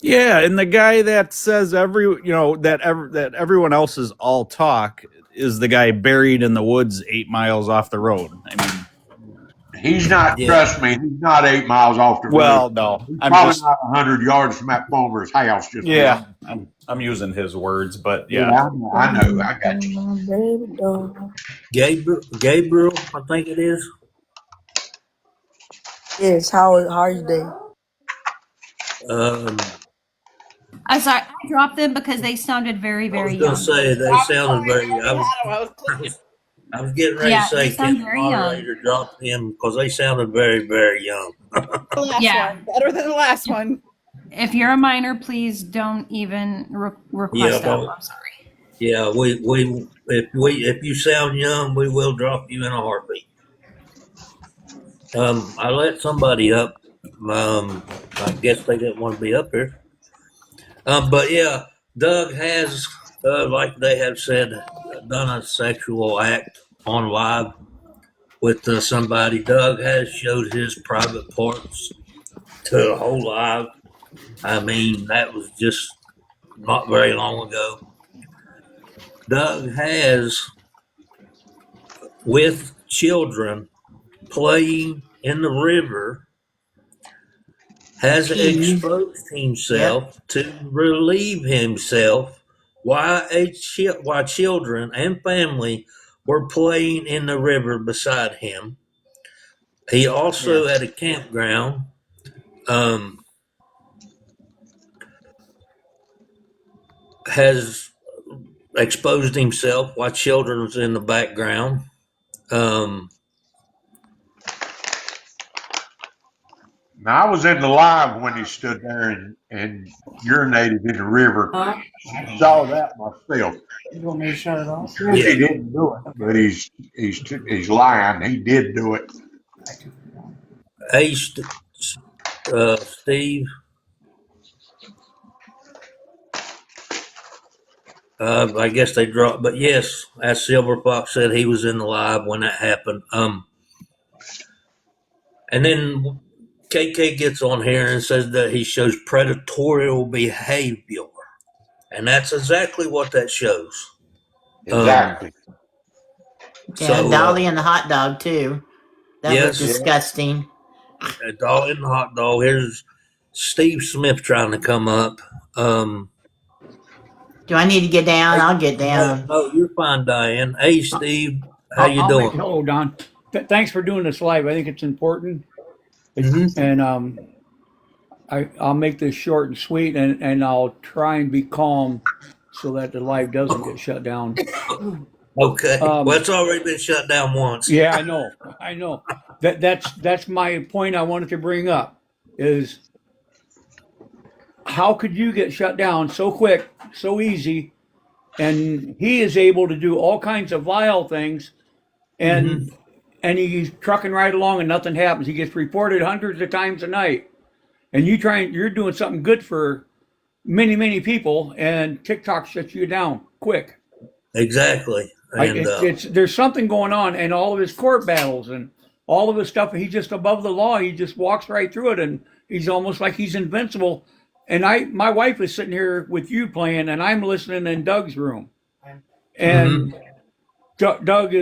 yeah, and the guy that says that everyone else is all talk is the guy buried in the woods 8 miles off the road. I mean, He's not. Yeah. Trust me, he's not 8 miles off the Well, road. no, He's I'm probably just not 100 yards from that farmer's house. Just yeah. I'm using his words, but yeah. I know. I got you. Gabriel, I think it is. Yes, how are you doing? I'm sorry, I dropped them because they sounded very, I very was going young. to say they sounded very. I was getting ready Yeah, to they say, sound can the very young. moderator drop him because they sounded very, very young. The last Yeah. one. Better than the last one. If you're a minor, please don't even request Yeah, that. don't. I'm sorry. Yeah, if you sound young, we will drop you in a heartbeat. I let somebody up. I guess they didn't want to be up here. But yeah, Doug has, like they have said, done a sexual act on live with somebody. Doug has showed his private parts to the whole live. I mean, that was just not very long ago. Doug has, with children playing in the river, has exposed himself to relieve himself while children and family were playing in the river beside him. He also at a campground has exposed himself while children was in the background. Now, I was in the live when he stood there and urinated in the river. I saw that myself. You want me to shut it off? He didn't do it, but he's lying. He did do it. Hey, Steve. I guess they dropped, but yes, as Silver Fox said, he was in the live when that happened. And then KK gets on here and says that he shows predatory behavior, and that's exactly what that shows. Exactly. Yeah, Dolly and the hot dog too. That yes, was disgusting. Dolly and the hot dog. Here's Steve Smith trying to come up. Do I need to get down? I'll get down. No, you're fine, Diane. Hey, Steve, how you doing? Hello, Don. Thanks for doing this live. I think it's important, and I'll make this short and sweet, and I'll try and be calm so that the live doesn't get shut down. Okay. Well, it's already been shut down once. Yeah, I know. That's my point I wanted to bring up is how could you get shut down so quick, so easy, and he is able to do all kinds of vile things, and he's trucking right along and nothing happens. He gets reported hundreds of times a night, and you're doing something good for many, many people, and TikTok shuts you down quick. Exactly. And, there's something going on, and all of his court battles and all of his stuff. He's just above the law. He just walks right through it, and he's almost like he's invincible. And my wife is sitting here with you playing, and I'm listening in Doug's room. And Doug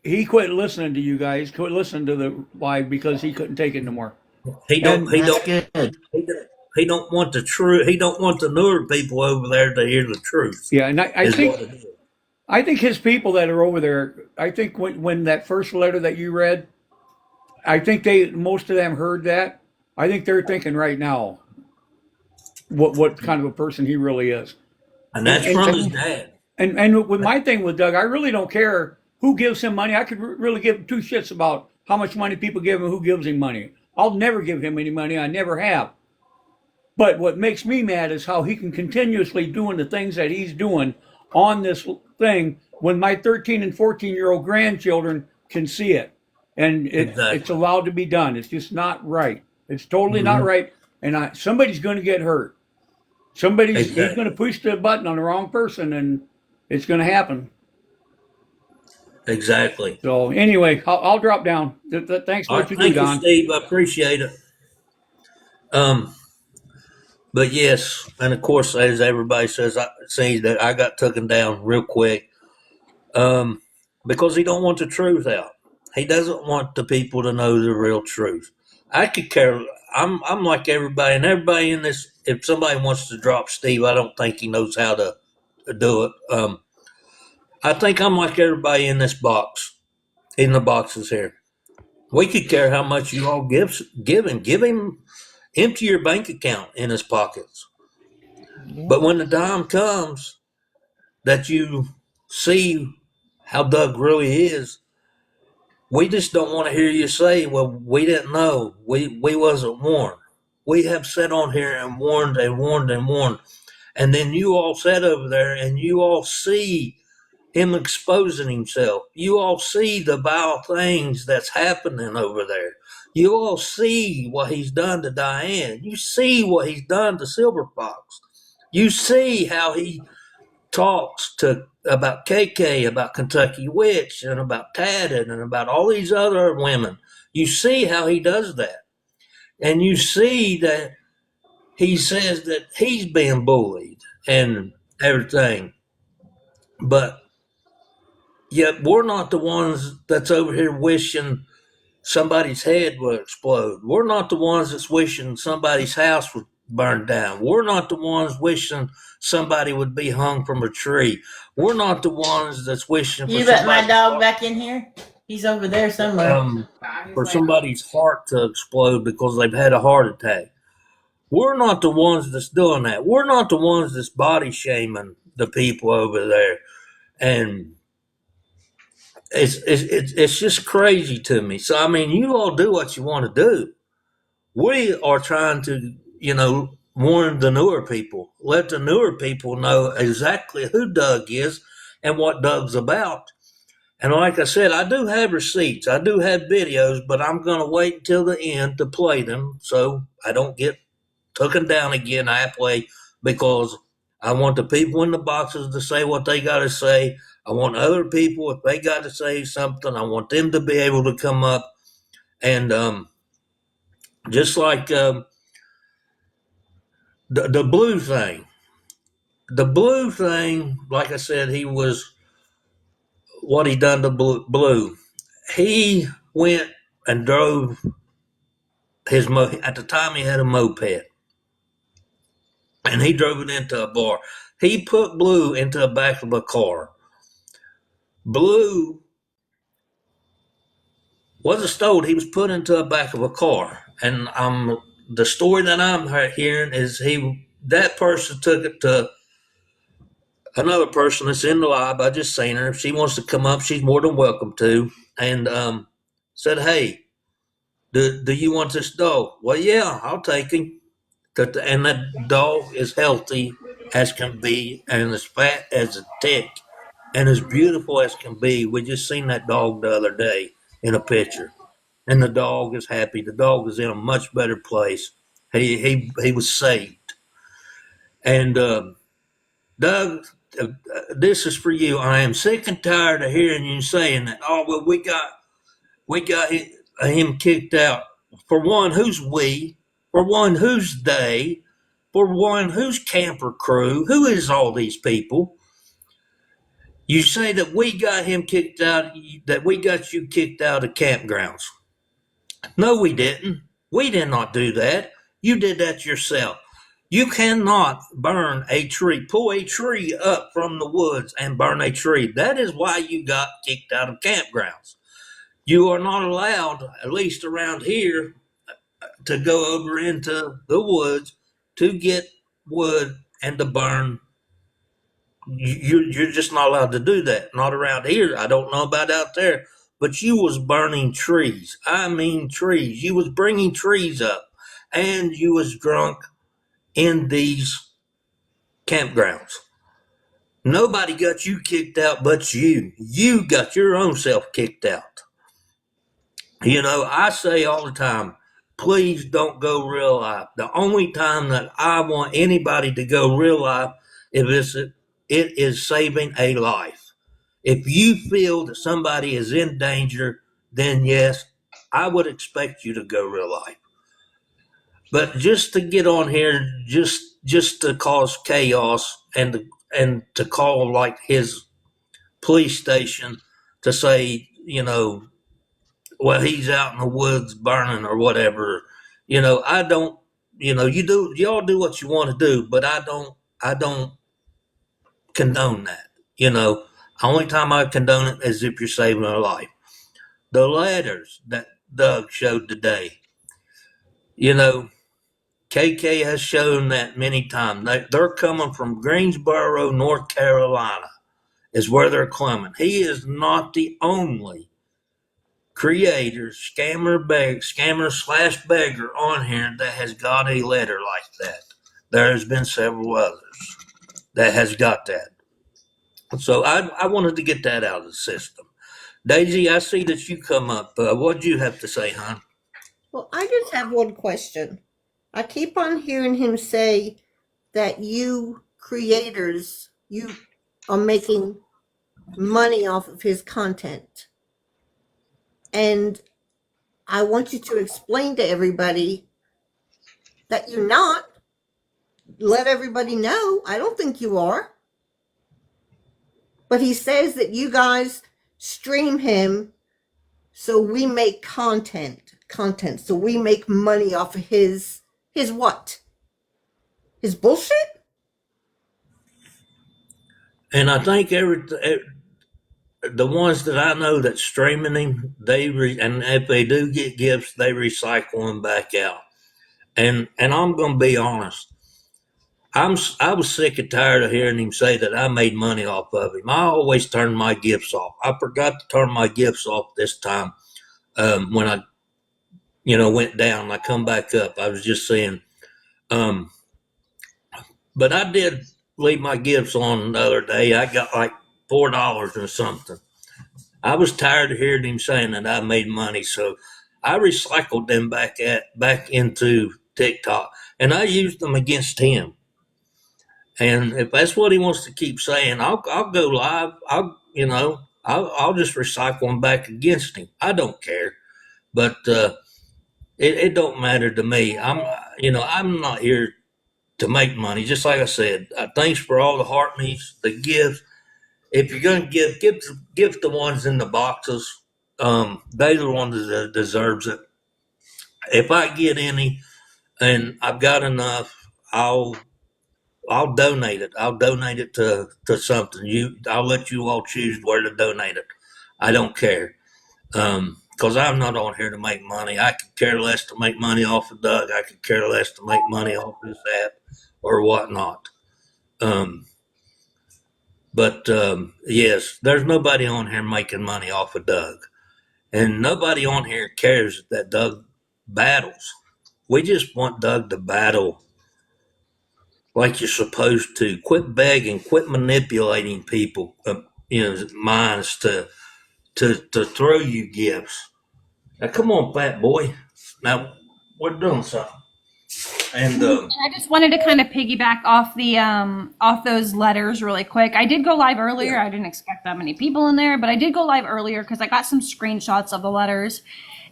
he quit listening to you guys, quit listening to the live because he couldn't take it no more. He don't want the truth. He don't want the newer people over there to hear the truth. Yeah, and I think his people that are over there, I think when that first letter that you read, I think most of them heard that. I think they're thinking right now what kind of a person he really is. And that's from his dad. And with my thing with Doug, I really don't care who gives him money. I could really give two shits about how much money people give him, who gives him money. I'll never give him any money. I never have. But what makes me mad is how he can continuously doing the things that he's doing on this thing when my 13 and 14-year-old grandchildren can see it. And it's allowed to be done. It's just not right. It's totally not right. And somebody's going to get hurt. He's going to push the button on the wrong person, and it's going to happen. Exactly. So anyway, I'll drop down. Thanks for what you do, Don. Thank you, Steve. I appreciate it. But yes, and of course, as everybody says that I got taken down real quick because he don't want the truth out. He doesn't want the people to know the real truth. I could care. I'm like everybody, and everybody in this. If somebody wants to drop Steve, I don't think he knows how to do it. I think I'm like everybody in this box, in the boxes here. We could care how much you all give him. Give him, empty your bank account in his pockets. But when the time comes that you see how Doug really is, we just don't want to hear you say, well, we didn't know. We wasn't warned. We have sat on here and warned and warned and warned. And then you all sat over there and you all see him exposing himself. You all see the vile things that's happening over there. You all see what he's done to Diane. You see what he's done to Silver Fox. You see how he talks about KK, about Kentucky Witch, and about Tatted, and about all these other women. You see how he does that. And you see that he says that he's being bullied and everything. But yet we're not the ones that's over here wishing somebody's head would explode. We're not the ones that's wishing somebody's house would burn down. We're not the ones wishing somebody would be hung from a tree. We're not the ones that's wishing for You let my dog back in here? He's over there somewhere. for somebody's heart to explode because they've had a heart attack. We're not the ones that's doing that. We're not the ones that's body shaming the people over there. And it's just crazy to me. So, I mean, you all do what you want to do. We are trying to, warn the newer people, let the newer people know exactly who Doug is and what Doug's about. And like I said, I do have receipts. I do have videos, but I'm going to wait until the end to play them so I don't get taken down again halfway, because I want the people in the boxes to say what they got to say. I want other people, if they got to say something, I want them to be able to come up. And just like the blue thing. The blue thing, like I said, he was what he done to Blue. He went and drove at the time he had a moped, and he drove it into a bar. He put Blue into the back of a car. Blue wasn't stowed. He was put into the back of a car. And the story that I'm hearing is that person took it to another person that's in the lab. I just seen her. If she wants to come up, she's more than welcome to. And said, hey, do you want this dog? Well, yeah, I'll take him. And that dog is healthy as can be, and as fat as a tick, and as beautiful as can be. We just seen that dog the other day in a picture, and the dog is happy. The dog is in a much better place. He was saved. And Doug, this is for you. I am sick and tired of hearing you saying that. Oh well, we got him kicked out. For one, who's we? For one, who's they? For one, who's camper crew? Who is all these people? You say that we got him kicked out, that we got you kicked out of campgrounds. No, we didn't. We did not do that. You did that yourself. You cannot burn a tree, pull a tree up from the woods and burn a tree. That is why you got kicked out of campgrounds. You are not allowed, at least around here, to go over into the woods to get wood and to burn. You're just not allowed to do that. Not around here. I don't know about out there. But you was burning trees. I mean trees. You was bringing trees up. And you was drunk in these campgrounds. Nobody got you kicked out but you. You got your own self kicked out. I say all the time, please don't go real life. The only time that I want anybody to go real life is it is saving a life. If you feel that somebody is in danger, then yes, I would expect you to go real life. But just to get on here, just to cause chaos and to call like his police station to say, well, he's out in the woods burning or whatever. I don't. Y'all do what you want to do, but I don't condone that. Only time I condone it is if you're saving a life. The letters that Doug showed today, KK has shown that many times. They're coming from Greensboro, North Carolina, is where they're coming. He is not the only creator, scammer slash beggar on here that has got a letter like that. There has been several others that has got that. So I wanted to get that out of the system. Daisy, I see that you come up. What do you have to say, hon? Well, I just have one question. I keep on hearing him say that you creators, you are making money off of his content. And I want you to explain to everybody that you're not. Let everybody know. I don't think you are. But he says that you guys stream him so we make content. So we make money off of his what? His bullshit? And I think the ones that I know that streaming him, and if they do get gifts, they recycle them back out. And I'm gonna be honest. I was sick and tired of hearing him say that I made money off of him. I always turn my gifts off. I forgot to turn my gifts off this time when I went down. I come back up. I was just saying, but I did leave my gifts on the other day. I got like $4 or something. I was tired of hearing him saying that I made money, so I recycled them back into TikTok, and I used them against him. And if that's what he wants to keep saying, I'll go live. I'll just recycle them back against him. I don't care, but it don't matter to me. I'm not here to make money. Just like I said, thanks for all the heart meets, the gifts. If you're gonna give the ones in the boxes. They're the ones that deserves it. If I get any, and I've got enough, I'll donate it. I'll donate it to something. I'll let you all choose where to donate it. I don't care. Because I'm not on here to make money. I could care less to make money off of Doug. I could care less to make money off this app or whatnot. But yes, there's nobody on here making money off of Doug. And nobody on here cares that Doug battles. We just want Doug to battle like you're supposed to. Quit begging, quit manipulating people, minds to throw you gifts. Now, come on, fat boy. Now, we're doing something. And I just wanted to kind of piggyback off the off those letters really quick. I did go live earlier. Yeah. I didn't expect that many people in there, but I did go live earlier because I got some screenshots of the letters.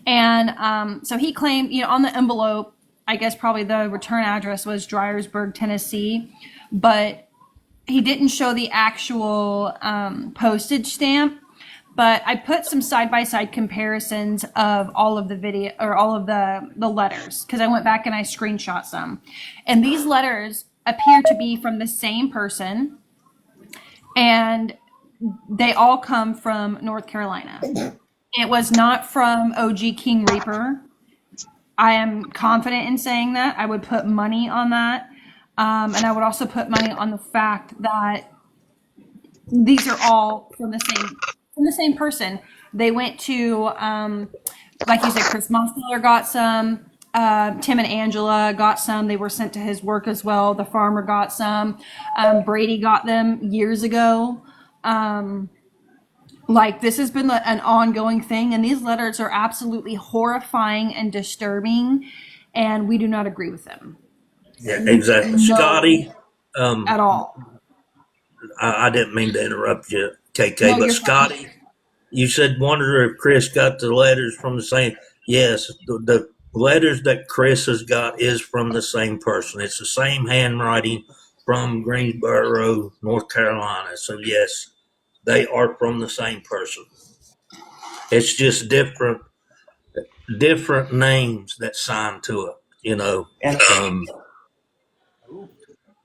And so he claimed, on the envelope, I guess probably the return address was Dryersburg, Tennessee, but he didn't show the actual postage stamp. But I put some side-by-side comparisons of all of the video or all of the letters because I went back and I screenshot some. And these letters appear to be from the same person, and they all come from North Carolina. It was not from OG King Reaper. I am confident in saying that. I would put money on that. And I would also put money on the fact that these are all from the same person. They went to, like you said, Chris Mosteller got some. Tim and Angela got some. They were sent to his work as well. The farmer got some. Brady got them years ago. This has been an ongoing thing, and these letters are absolutely horrifying and disturbing, and we do not agree with them. Yeah, exactly. No, Scotty. At all. I didn't mean to interrupt you, KK, no, but Scotty, fine. You said wonder if Chris got the letters from the same. Yes, the letters that Chris has got is from the same person. It's the same handwriting from Greensboro, North Carolina. So yes, they are from the same person. It's just different different names that sign to it, you know. Um,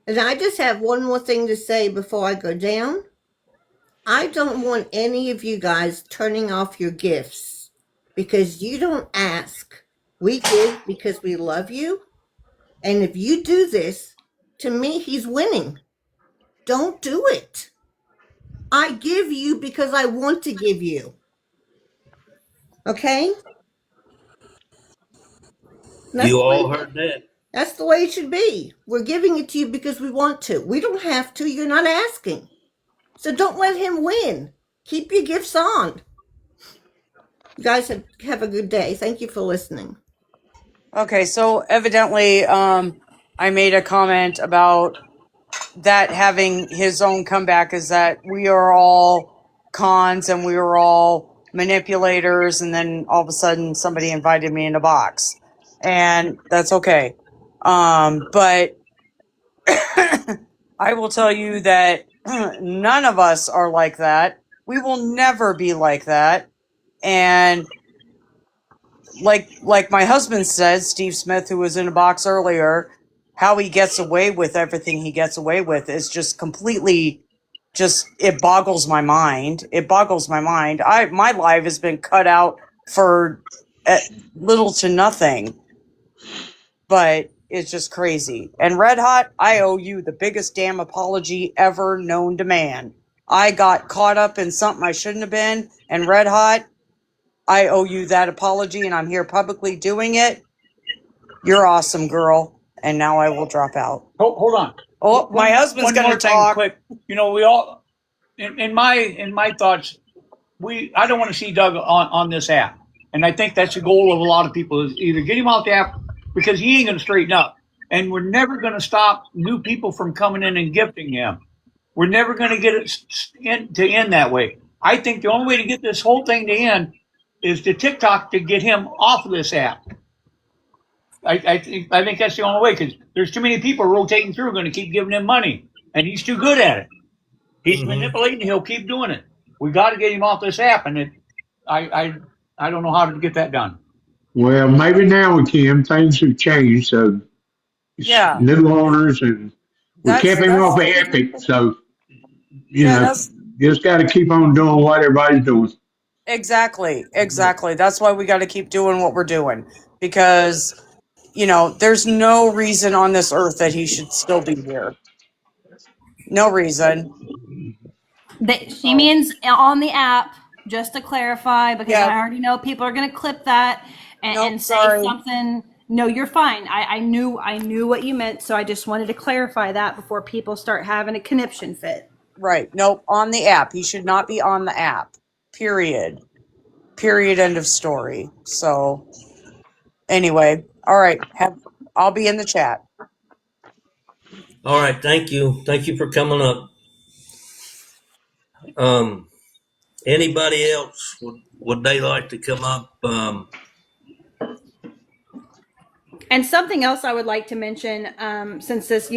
And I just have one more thing to say before I go down. I don't want any of you guys turning off your gifts because you don't ask. We give because we love you. And if you do this, to me, he's winning. Don't do it. I give you because I want to give you. Okay? you all heard that. That's the way it should be. We're giving it to you because we want to. We don't have to. You're not asking. So don't let him win. Keep your gifts on. You guys have a good day. Thank you for listening. Okay, so evidently, I made a comment about that having his own comeback is that we are all cons and we are all manipulators, and then all of a sudden somebody invited me in a box, and that's okay. But I will tell you that none of us are like that. We will never be like that. And like my husband said, Steve Smith, who was in a box earlier, how he gets away with everything he gets away with is just completely it boggles my mind. It boggles my mind. My life has been cut out for little to nothing, but it's just crazy. And Red Hot, I owe you the biggest damn apology ever known to man. I got caught up in something I shouldn't have been, and Red Hot, I owe you that apology, and I'm here publicly doing it. You're awesome, girl. And now I will drop out. Hold on. Oh, my husband's going to talk. Quick. You know, we all, in my thoughts, I don't want to see Doug on this app, and I think that's the goal of a lot of people is either get him off the app because he ain't going to straighten up, and we're never going to stop new people from coming in and gifting him. We're never going to get it to end that way. I think the only way to get this whole thing to end is to TikTok to get him off of this app. I think that's the only way because there's too many people rotating through going to keep giving him money, and he's too good at it. He's manipulating. He'll keep doing it. We got to get him off this app, and I don't know how to get that done. Well, maybe now we can. Things have changed, so Yeah. new owners, and we kept him off of Epic, so you know, just got to keep on doing what everybody's doing. Exactly. That's why we got to keep doing what we're doing because, you know, there's no reason on this earth that he should still be here. No reason. She means on the app, just to clarify, because Yeah. I already know people are going to clip that and say sorry. something. No, you're fine. I knew what you meant, so I just wanted to clarify that before people start having a conniption fit. Right. Nope. On the app. He should not be on the app. Period. End of story. So, anyway. All right. I'll be in the chat. All right, thank you. Thank you for coming up. Anybody else would they like to come up? And something else I would like to mention, since this,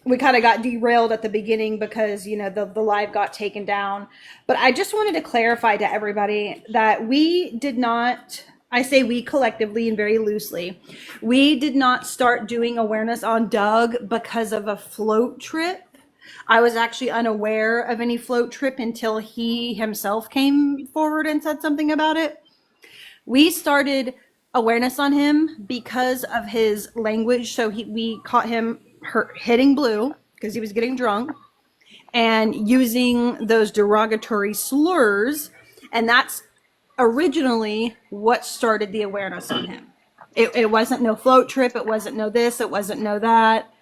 we kind of got derailed at the beginning because, the live got taken down. But I just wanted to clarify to everybody that we did not, I say we collectively and very loosely, we did not start doing awareness on Doug because of a float trip. I was actually unaware of any float trip until he himself came forward and said something about it. We started awareness on him because of his language. So we caught him hitting Blue because he was getting drunk and using those derogatory slurs. And that's originally what started the awareness on him. It wasn't no float trip. It wasn't no this. It wasn't no that.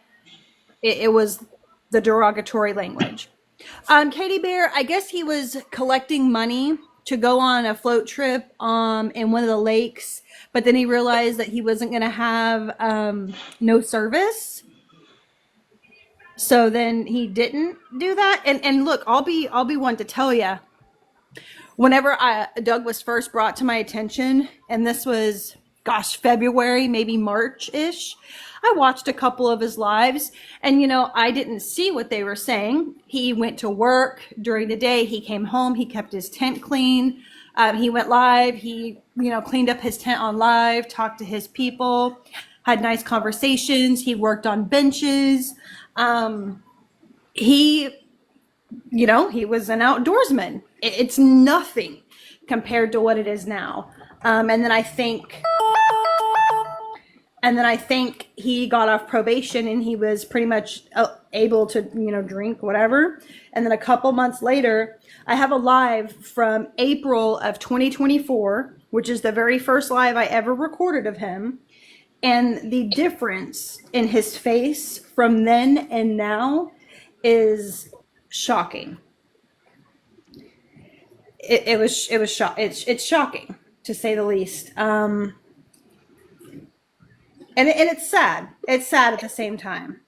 It was the derogatory language. Katie Bear, I guess he was collecting money to go on a float trip in one of the lakes, but then he realized that he wasn't going to have no service. So then he didn't do that. And look, I'll be one to tell you, whenever Doug was first brought to my attention, and this was, February, maybe March-ish, I watched a couple of his lives, and, I didn't see what they were saying. He went to work during the day. He came home. He kept his tent clean. He went live. He, cleaned up his tent on live, talked to his people, had nice conversations. He worked on benches. He was an outdoorsman. It's nothing compared to what it is now. And then I think he got off probation and he was pretty much able to, drink whatever. And then a couple months later, I have a live from April of 2024, which is the very first live I ever recorded of him. And the difference in his face from then and now is shocking. It's shocking, to say the least. And it's sad. It's sad at the same time.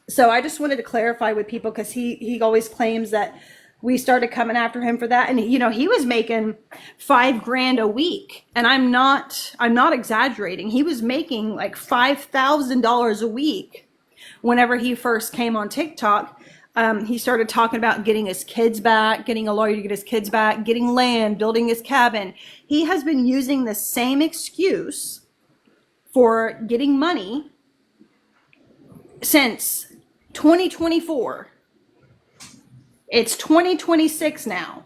So I just wanted to clarify with people, because he always claims that we started coming after him for that. And he was making $5,000 a week, and I'm not exaggerating. He was making like $5,000 a week whenever he first came on TikTok. He started talking about getting his kids back, getting a lawyer to get his kids back, getting land, building his cabin. He has been using the same excuse for getting money since 2024. It's 2026 now.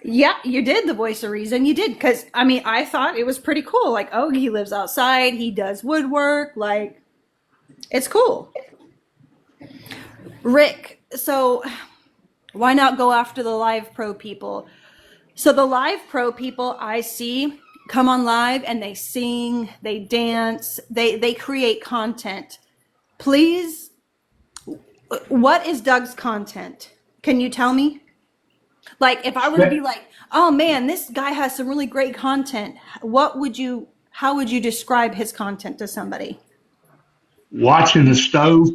Yeah, you did the voice of reason. You did, because I thought it was pretty cool. Like, oh, he lives outside, he does woodwork, like, it's cool. Rick, so why not go after the Live Pro people? So the Live Pro people I see come on live and they sing, they dance, they create content. Please, what is Doug's content? Can you tell me? Like, if I were to be like, oh man, this guy has some really great content, how would you describe his content to somebody? Watching the stove.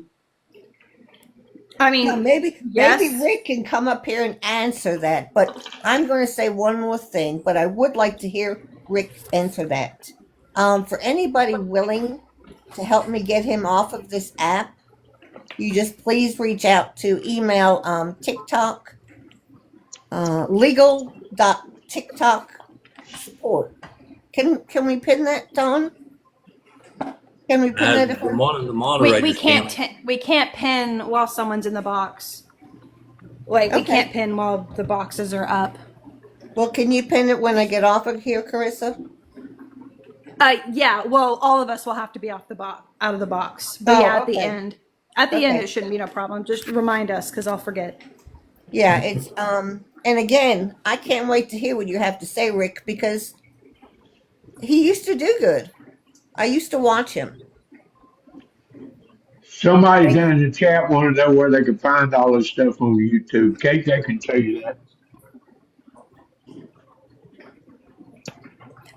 Now, maybe yes. Rick can come up here and answer that. But I'm going to say one more thing. But I would like to hear Rick answer that. For anybody willing to help me get him off of this app, you just please reach out to email TikTok legal.tiktok support. Can we pin that, Dawn? Can we pin that? One of the moderators We can't pin while someone's in the box. Like, we can't pin while the boxes are up. Well, can you pin it when I get off of here, Carissa? Yeah. Well, all of us will have to be out of the box. But at the end, it shouldn't be no problem. Just remind us, because I'll forget. Yeah, it's and again, I can't wait to hear what you have to say, Rick, because he used to do good. I used to watch him. Somebody down in the chat wanted to know where they could find all this stuff on YouTube. Kate, they can tell you that.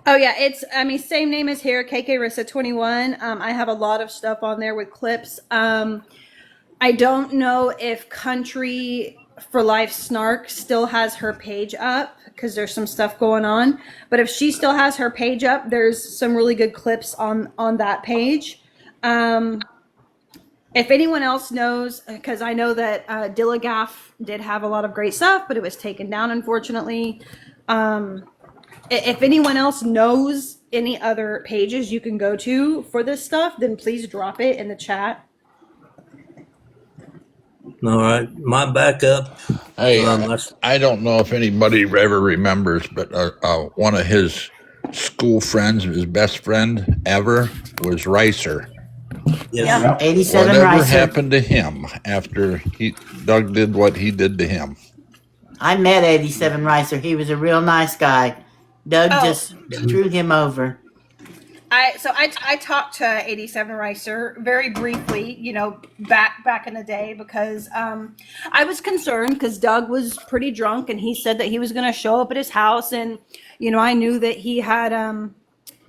Oh yeah, it's same name as here, KK Rissa 21. I have a lot of stuff on there with clips. I don't know if Country for Life Snark still has her page up, because there's some stuff going on. But if she still has her page up, there's some really good clips on that page. If anyone else knows, because I know that Dillagaff did have a lot of great stuff, but it was taken down, unfortunately. If anyone else knows any other pages you can go to for this stuff, then please drop it in the chat. All right, my backup. Hey, I don't know if anybody ever remembers, but one of his school friends, his best friend ever, was Ricer. Yeah, 87 Whatever Ricer. happened to him after Doug did what he did to him? I met 87 Ricer. He was a real nice guy. Doug just threw him over. I talked to 87 Ricer very briefly, back in the day, because I was concerned because Doug was pretty drunk and he said that he was going to show up at his house, and I knew that he had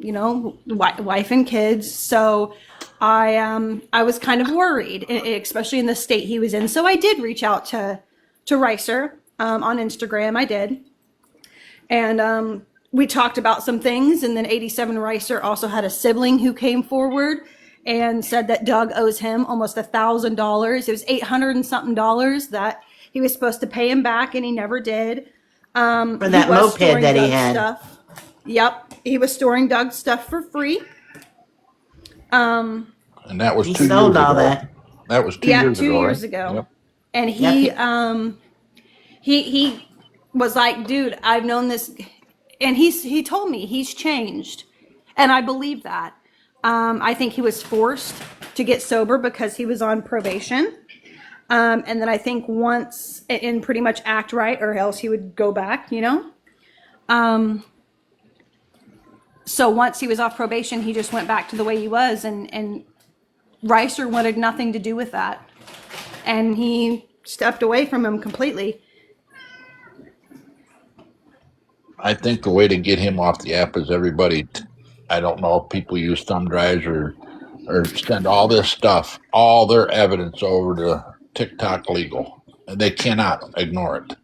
wife and kids, so I was kind of worried, especially in the state he was in. So I did reach out to Ricer on Instagram. I did, and we talked about some things, and then 87 Ricer also had a sibling who came forward and said that Doug owes him almost $1,000. It was $800 and something that He was supposed to pay him back, and he never did. For He that was moped storing that he Doug's had. stuff. Yep, he was storing Doug's stuff for free. And that was He 2 years sold all ago. that. That was 2 Yeah, years 2 ago, years right? ago. Yep. And Yep. he was like, dude, I've known this, and he told me he's changed, and I believe that. I think he was forced to get sober because he was on probation, and then I think once and pretty much act right, or else he would go back. So once he was off probation, he just went back to the way he was, and Reister wanted nothing to do with that, and he stepped away from him completely. I think the way to get him off the app is everybody. I don't know if people use thumb drives or send all this stuff, all their evidence over to TikTok Legal, and they cannot ignore it.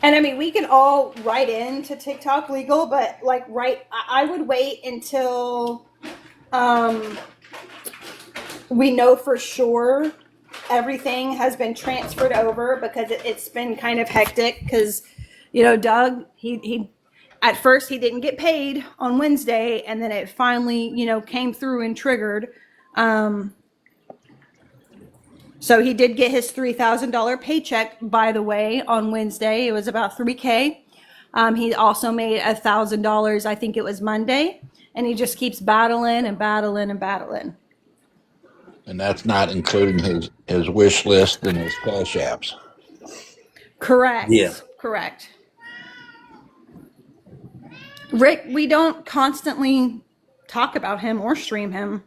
And I mean, we can all write into TikTok Legal, but like, I would wait until we know for sure everything has been transferred over, because it's been kind of hectic. Because Doug, he at first he didn't get paid on Wednesday, and then it finally came through and triggered. So he did get his $3,000 paycheck, by the way, on Wednesday. It was about $3K. He also made $1,000, I think it was Monday, and he just keeps battling and battling and battling. And that's not including his wish list and his cash apps. Correct. Yeah. Correct. Rick, we don't constantly talk about him or stream him.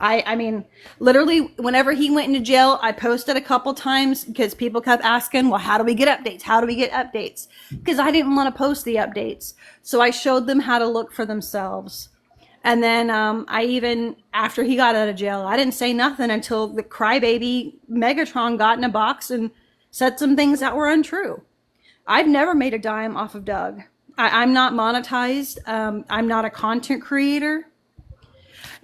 I mean, literally, whenever he went into jail, I posted a couple times because people kept asking, well, how do we get updates? How do we get updates? Because I didn't want to post the updates. So I showed them how to look for themselves. And then I even, after he got out of jail, I didn't say nothing until the crybaby Megatron got in a box and said some things that were untrue. I've never made a dime off of Doug. I'm not monetized. I'm not a content creator.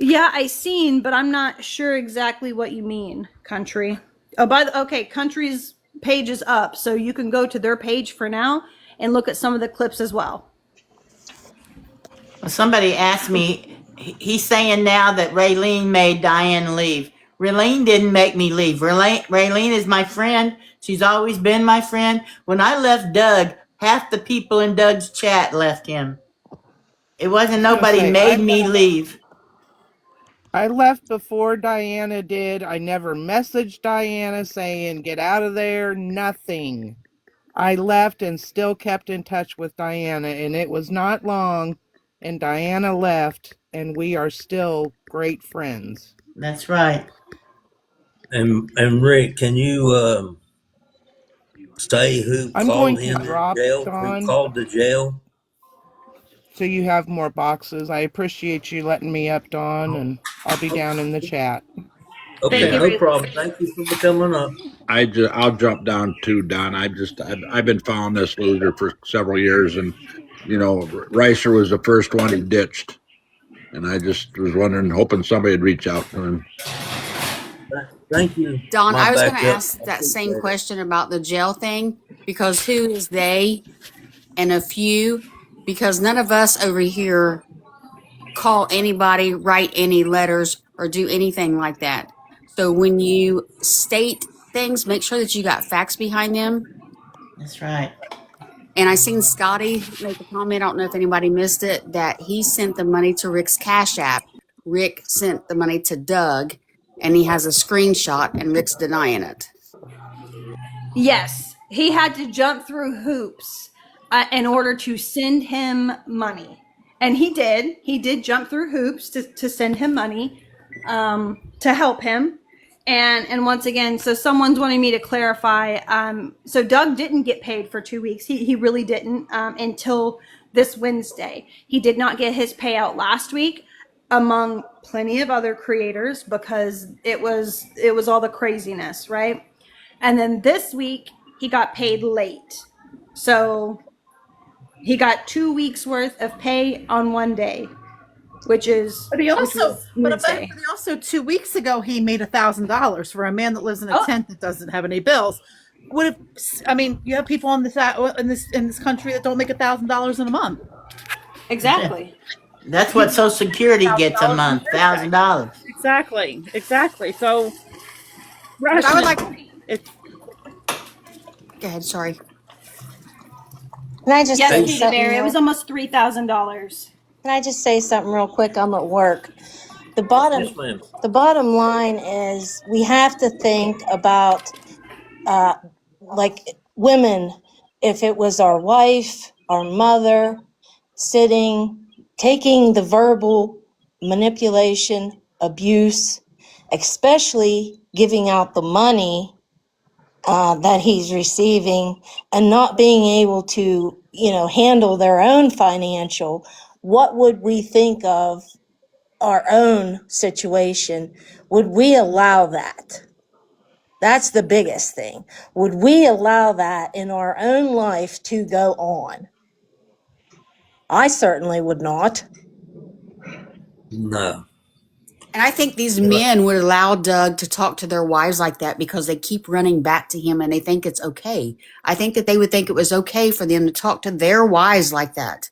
Yeah, I seen, but I'm not sure exactly what you mean, Country. Oh, okay, Country's page is up, so you can go to their page for now and look at some of the clips as well. Well, somebody asked me, he's saying now that Raylene made Diane leave. Raylene didn't make me leave. Raylene is my friend. She's always been my friend. When I left Doug, half the people in Doug's chat left him. It wasn't nobody made me leave. I left before Diana did. I never messaged Diana saying, get out of there. Nothing. I left and still kept in touch with Diana, and it was not long, and Diana left, and we are still great friends. That's right. And Rick, can you say who I'm called going to in drop jail? Dawn Who called the jail? so you have more boxes. I appreciate you letting me up, Dawn, and I'll be down in the chat. Okay, no problem. Thank you for coming up. I'll drop down too, Don. I've been following this loser for several years, and Reiser was the first one he ditched, and I just was wondering, hoping somebody would reach out to him. Thank you. Don, My I was going to backup. ask that same question about the jail thing, because who is they and a few? Because none of us over here call anybody, write any letters, or do anything like that. So when you state things, make sure that you got facts behind them. That's right. And I seen Scotty make a comment, I don't know if anybody missed it, that he sent the money to Rick's Cash App. Rick sent the money to Doug, and he has a screenshot, and Rick's denying it. Yes, he had to jump through hoops in order to send him money. And he did. He did jump through hoops to send him money to help him. And once again, so someone's wanting me to clarify. So Doug didn't get paid for 2 weeks. He really didn't until this Wednesday. He did not get his payout last week, among plenty of other creators, because it was all the craziness, right? And then this week he got paid late. So he got 2 weeks worth of pay on one day. which is But he which also, was Wednesday. but he also 2 weeks ago he made $1,000 for a man that lives in a Oh. tent that doesn't have any bills. Would have, I mean, you have people in this country that don't make $1,000 in a month. Exactly. That's what Social Security gets a month, $1,000. Exactly. So Rationing. I would like it. Go ahead. Sorry. Can I just Yes, say Katie something? Bear. It real- was almost $3,000. Can I just say something real quick? I'm at work. The Yes, ma'am. bottom line is we have to think about like women. If it was our wife, our mother, sitting, taking the verbal manipulation, abuse, especially giving out the money that he's receiving and not being able to, handle their own financial, what would we think of our own situation? Would we allow that? That's the biggest thing. Would we allow that in our own life to go on? I certainly would not. No. And I think these men would allow Doug to talk to their wives like that because they keep running back to him and they think it's okay. I think that they would think it was okay for them to talk to their wives like that.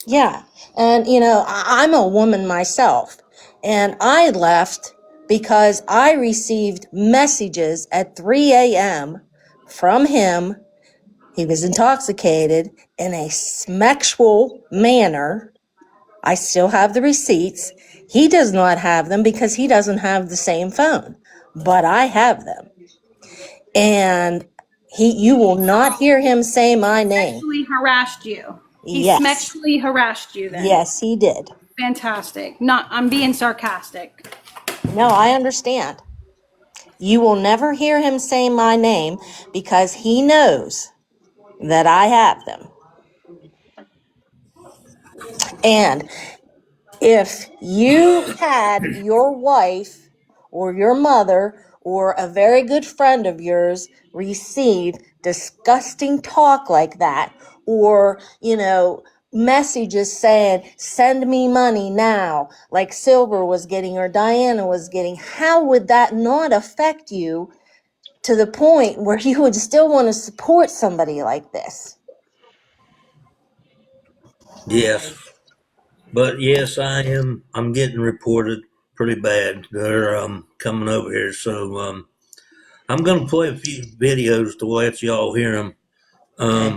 Yeah. And, I'm a woman myself, and I left because I received messages at 3 a.m. from him. He was intoxicated in a sexual manner. I still have the receipts. He does not have them because he doesn't have the same phone, but I have them. And you will not hear him say my name. Sexually harassed you. He Yes. sexually harassed you then. Yes, he did. Fantastic. I'm being sarcastic. No, I understand. You will never hear him say my name because he knows that I have them. And if you had your wife or your mother or a very good friend of yours receive disgusting talk like that, or, messages saying, send me money now, like Silver was getting or Diana was getting, how would that not affect you to the point where you would still want to support somebody like this? Yes. But yes, I'm getting reported pretty bad. They're coming over here, so I'm gonna play a few videos to let y'all hear them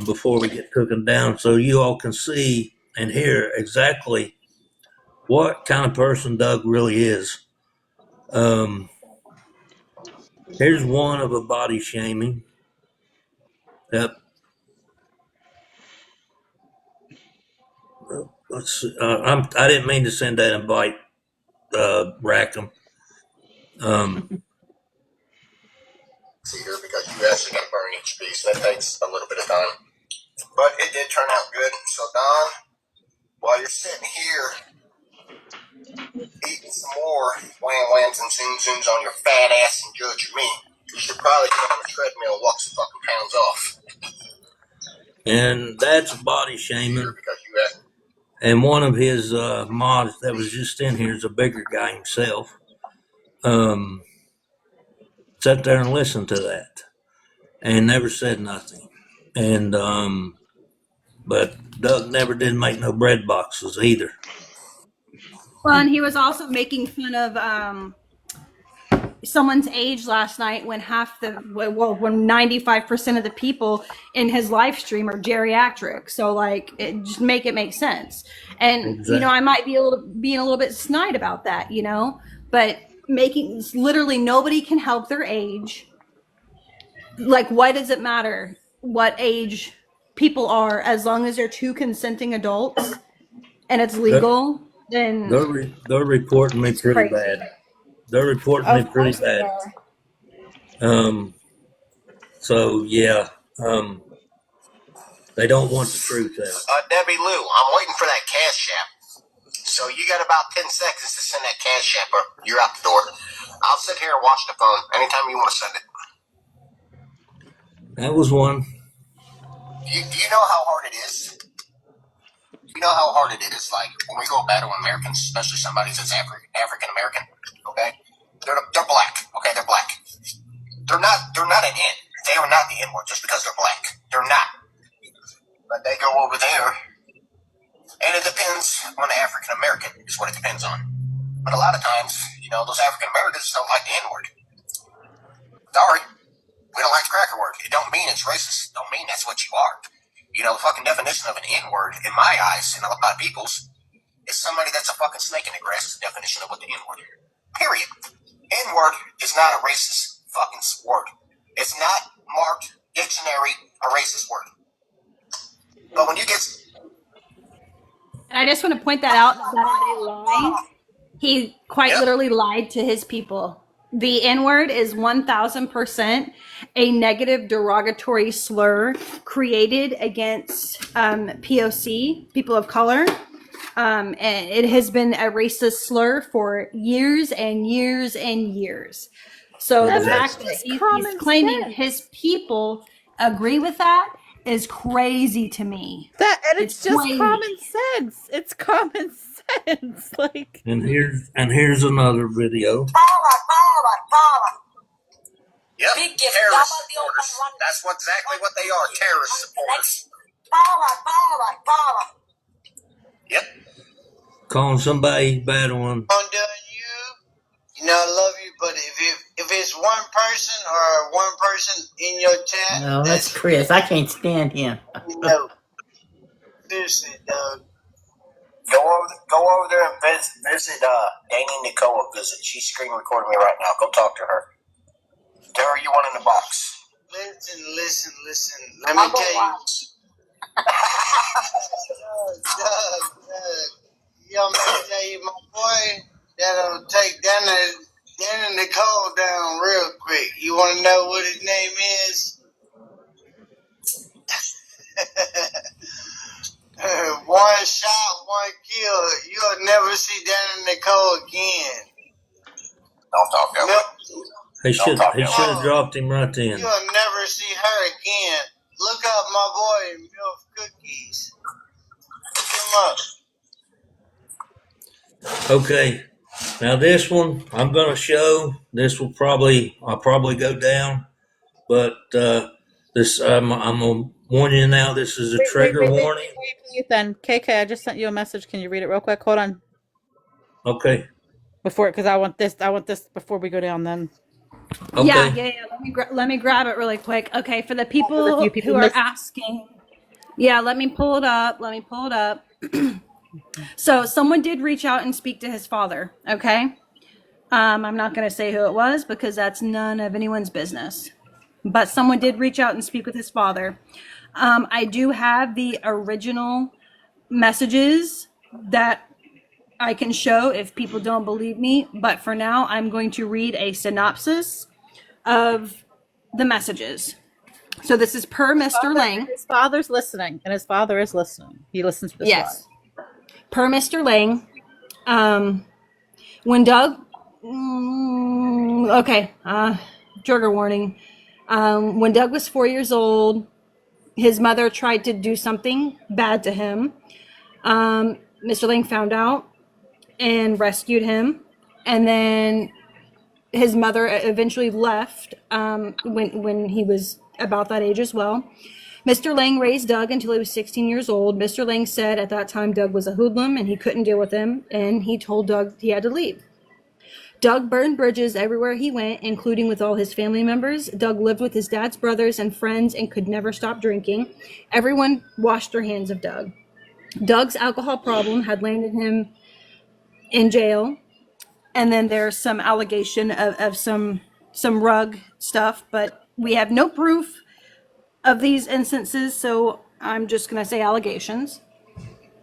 before we get cooking down, so you all can see and hear exactly what kind of person Doug really is. Here's one of a body shaming. Yep. Let's see. I didn't mean to send that invite, Rackham. Here because you actually got to burn each piece. That takes a little bit of time. But it did turn out good. So, Don, while you're sitting here eating some more wham whams and zoom zooms on your fat ass and judge me, you should probably get on the treadmill and walk some fucking pounds off. And that's body shaming. And one of his mods that was just in here is a bigger guy himself. Sat there and listened to that and never said nothing. And but Doug never did make no bread boxes either. Well, and he was also making fun of someone's age last night when when 95% of the people in his live stream are geriatric. So just make it make sense. And Exactly. I might be being a little bit snide about that, but making literally nobody can help their age. Like, why does it matter what age people are as long as they're two consenting adults and it's legal? Then They're reporting me it's pretty crazy. bad. They're reporting me pretty bad. So yeah, they don't want the truth out. Debbie Lou, I'm waiting for that cash app. So you got about 10 seconds to send that cash app or you're out the door. I'll sit here and watch the phone anytime you want to send it. That was one. Do you know how hard it is? Do You know how hard it is, like, when we go battle Americans, especially somebody that's African American, okay? They're black, okay? They're black. They're not an N. They are not the N-word just because they're black. They're not. But they go over there, and it depends on the African American, is what it depends on. But a lot of times, those African Americans don't like the N-word. Sorry. We don't like the cracker word. It don't mean it's racist. Don't mean that's what you are. The fucking definition of an N-word, in my eyes, and a lot of people's, is somebody that's a fucking snake in the grass is the definition of what the N-word is. Period. N-word is not a racist fucking word. It's not marked dictionary a racist word. But when you get... And I just want to point that out, that is a lie. He quite literally lied to his people. The N-word is 1000% a negative derogatory slur created against POC, people of color. And it has been a racist slur for years and years and years. So the fact that he's claiming his people agree with that is crazy to me. It's just crazy. common sense. It's common sense. Like, And here's another video. Yep, terrorist supporters. That's exactly what they are, terrorist supporters. Yep. Calling somebody battling. I love you, but if it's one person or one person in your chat, No, that's Chris. I can't stand him. seriously, dog. Go over there and visit Danny Nicole. She's screen recording me right now. Go talk to her. Tell her you want in the box. Listen. Let me tell you. Doug. Yo, man, tell you, my boy, that'll take Danny Nicole down real quick. You want to know what his name is? One shot, one kill. You'll never see Danny Nicole again. Don't talk that way. He should have dropped him right then. You'll never see her again. Look up my boy, Milf Cookies. Look him up. Okay, now this one I'm gonna show. This will I'll probably go down, but this I'm gonna warn you now. This is a trigger warning. Ethan, KK, I just sent you a message. Can you read it real quick? Hold on. Okay. Because I want this before we go down. Then. Okay. Yeah. Let me grab it really quick. Okay, for the people who are asking. Yeah, let me pull it up. So someone did reach out and speak to his father. Okay. I'm not going to say who it was because that's none of anyone's business. But someone did reach out and speak with his father. I do have the original messages that I can show if people don't believe me. But for now, I'm going to read a synopsis of the messages. So this is per Mr. Lang. His father's listening, and his father is listening. He listens to this Yes. Per Mr. Lang. When Doug... trigger warning. When Doug was 4 years old, his mother tried to do something bad to him. Mr. Lang found out and rescued him. And then his mother eventually left when he was about that age as well. Mr. Lang raised Doug until he was 16 years old. Mr. Lang said at that time Doug was a hoodlum and he couldn't deal with him, and he told Doug he had to leave. Doug burned bridges everywhere he went, including with all his family members. Doug lived with his dad's brothers and friends and could never stop drinking. Everyone washed their hands of Doug. Doug's alcohol problem had landed him in jail. And then there's some allegation of some rug stuff, but we have no proof of these instances, so I'm just going to say allegations.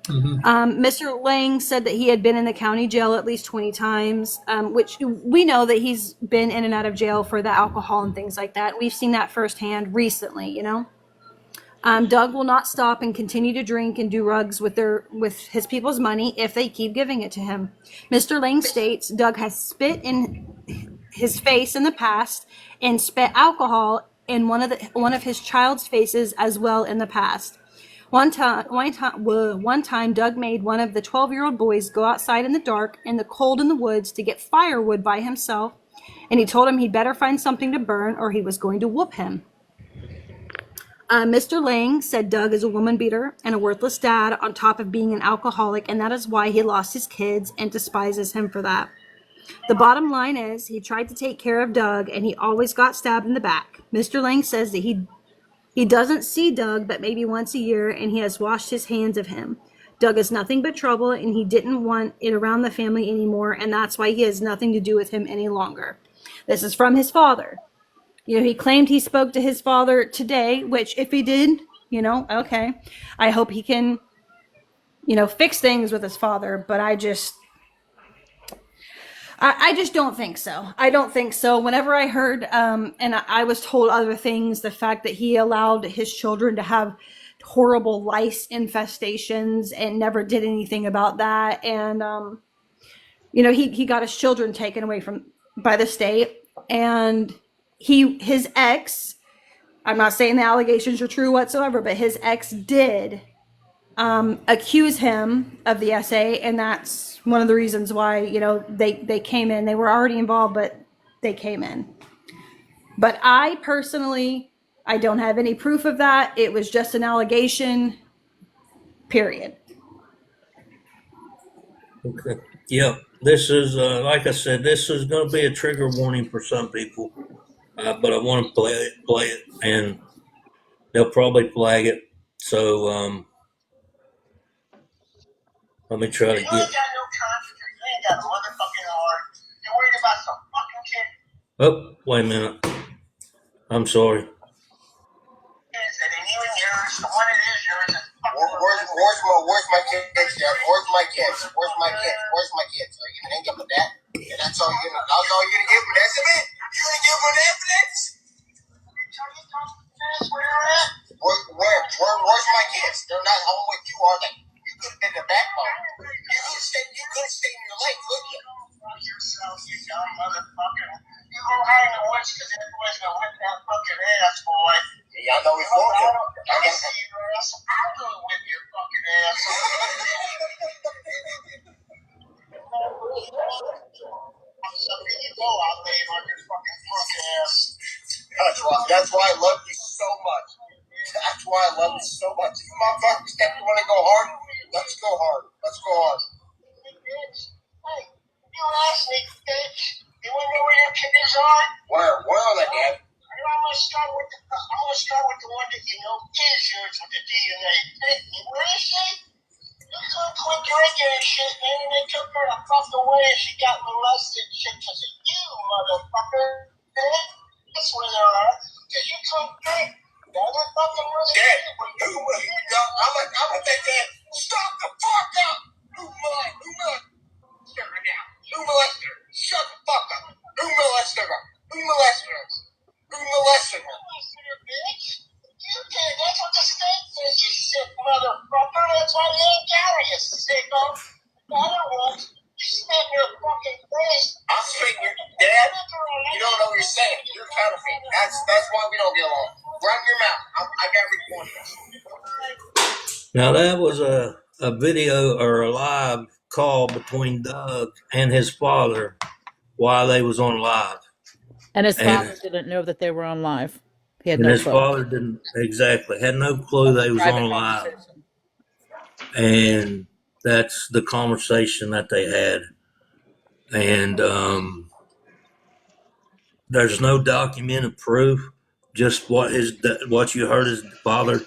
Mr. Lang said that he had been in the county jail at least 20 times, which we know that he's been in and out of jail for the alcohol and things like that. We've seen that firsthand recently, you know. Doug will not stop and continue to drink and do rugs with his people's money if they keep giving it to him. Mr. Lang states Doug has spit in his face in the past and spit alcohol in one of his child's faces as well in the past. One time, Doug made one of the 12-year-old boys go outside in the dark and the cold in the woods to get firewood by himself, and he told him he'd better find something to burn or he was going to whoop him. Mr. Lang said Doug is a woman beater and a worthless dad on top of being an alcoholic, and that is why he lost his kids and despises him for that. The bottom line is he tried to take care of Doug and he always got stabbed in the back. Mr. Lang says that he doesn't see Doug but maybe once a year, and he has washed his hands of him. Doug is nothing but trouble, and he didn't want it around the family anymore, and that's why he has nothing to do with him any longer. This is from his father. He claimed he spoke to his father today, which if he did, okay. I hope he can, fix things with his father, but I just don't think so. I don't think so. Whenever I heard, and I was told other things, the fact that he allowed his children to have horrible lice infestations and never did anything about that. And, he got his children taken away by the state, and his ex, I'm not saying the allegations are true whatsoever, but his ex did accuse him of the SA, and that's one of the reasons why they came in. They were already involved, but they came in. But I personally, I don't have any proof of that. It was just an allegation, period. Okay. Yep. This is, like I said, this is going to be a trigger warning for some people. But I want to play it, and they'll probably flag it. So let me try to get. You ain't got no conscience. You ain't got a motherfucking heart. You're worried about some fucking kid. Oh, wait a minute. I'm sorry. It ain't even yours. The one that is yours is where's my kids, Dad? Where's my kids? Where's my kids? Where's my kids? Are you gonna give them that? And that's all you're gonna give them. That's it. You're gonna give them evidence? Where's my kids? They're not home with you, are they? You could have been the backbone. You could have stayed in your life, couldn't you? Yourself, you dumb motherfucker. You go hide in the woods because everybody's gonna whip that fucking ass, boy. Yeah, I know he's going to. I see your ass. I'm gonna whip your fucking ass. Something you go out there on your fucking punk ass. That's why I love you so much. That's why I love you so much. You motherfuckers think you want to go hard? Let's go hard. Let's go hard. Hey, you last week, bitch. You want to know where your kidneys are? Where are they, Dad? I'm gonna start with the one that you know is yours with the DNA. Hey, where is she? You couldn't quit drinking and shit, man. They took her the fuck away and she got molested and shit because of you, motherfucker. That's where they are. Because you couldn't drink. Dad, I'm gonna take that. Stop the fuck up! Who molested her now? Who molested her? Shut the fuck up! Who molested her? Who molested her? Who molested her? Bitch! You did. That's what the state says, you sick motherfucker. That's why they ain't got her, you sicko. The other ones, you spit in your fucking face. I'm spitting your dad. You don't know what you're saying. You're counterfeit. That's why we don't get along. Run your mouth. I got recordings. Now that was a video or a live call between Doug and his father while they was on live. And his father didn't know that they were on live. He had And no his clue. father didn't had no clue they was Private on live. conversation. And that's the conversation that they had. And there's no documented proof, just what you heard his father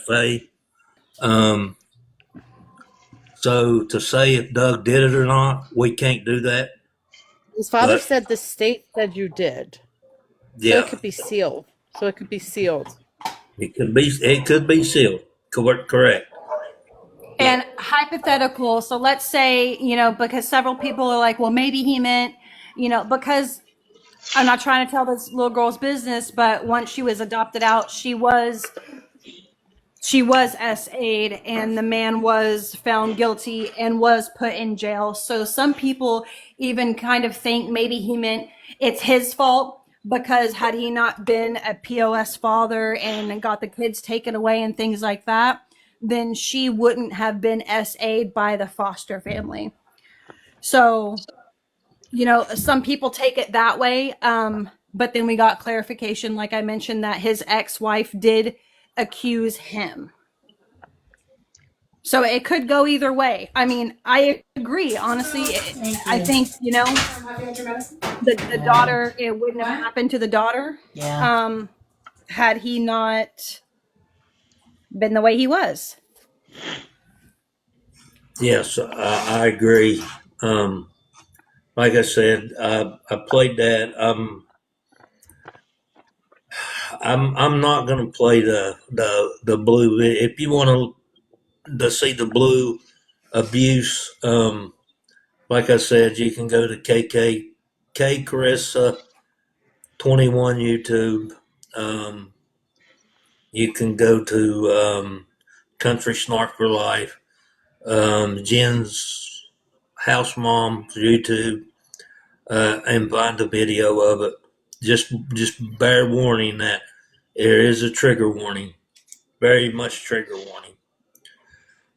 say. So to say if Doug did it or not, we can't do that. His father But- said the state said you did. So Yeah, it could be sealed. it could be sealed. Correct. And hypothetical, so let's say, because several people are like, well, maybe he meant, because I'm not trying to tell this little girl's business, but once she was adopted out, she was SA'd, and the man was found guilty and was put in jail. So some people even kind of think maybe he meant it's his fault, because had he not been a POS father and got the kids taken away and things like that, then she wouldn't have been SA'd by the foster family. So, some people take it that way. But then we got clarification, like I mentioned, that his ex-wife did accuse him. So it could go either way. I mean, I agree. Honestly, I think, the daughter, it wouldn't have happened to the daughter. Yeah. Had he not been the way he was. Yes, I agree. Like I said, I played that. I'm not going to play the blue. If you want to see the blue abuse, like I said, you can go to K Carissa 21 YouTube. You can go to Country Snarker Life, Jen's House Mom's YouTube, and find a video of it. Just bear warning that there is a trigger warning, very much trigger warning.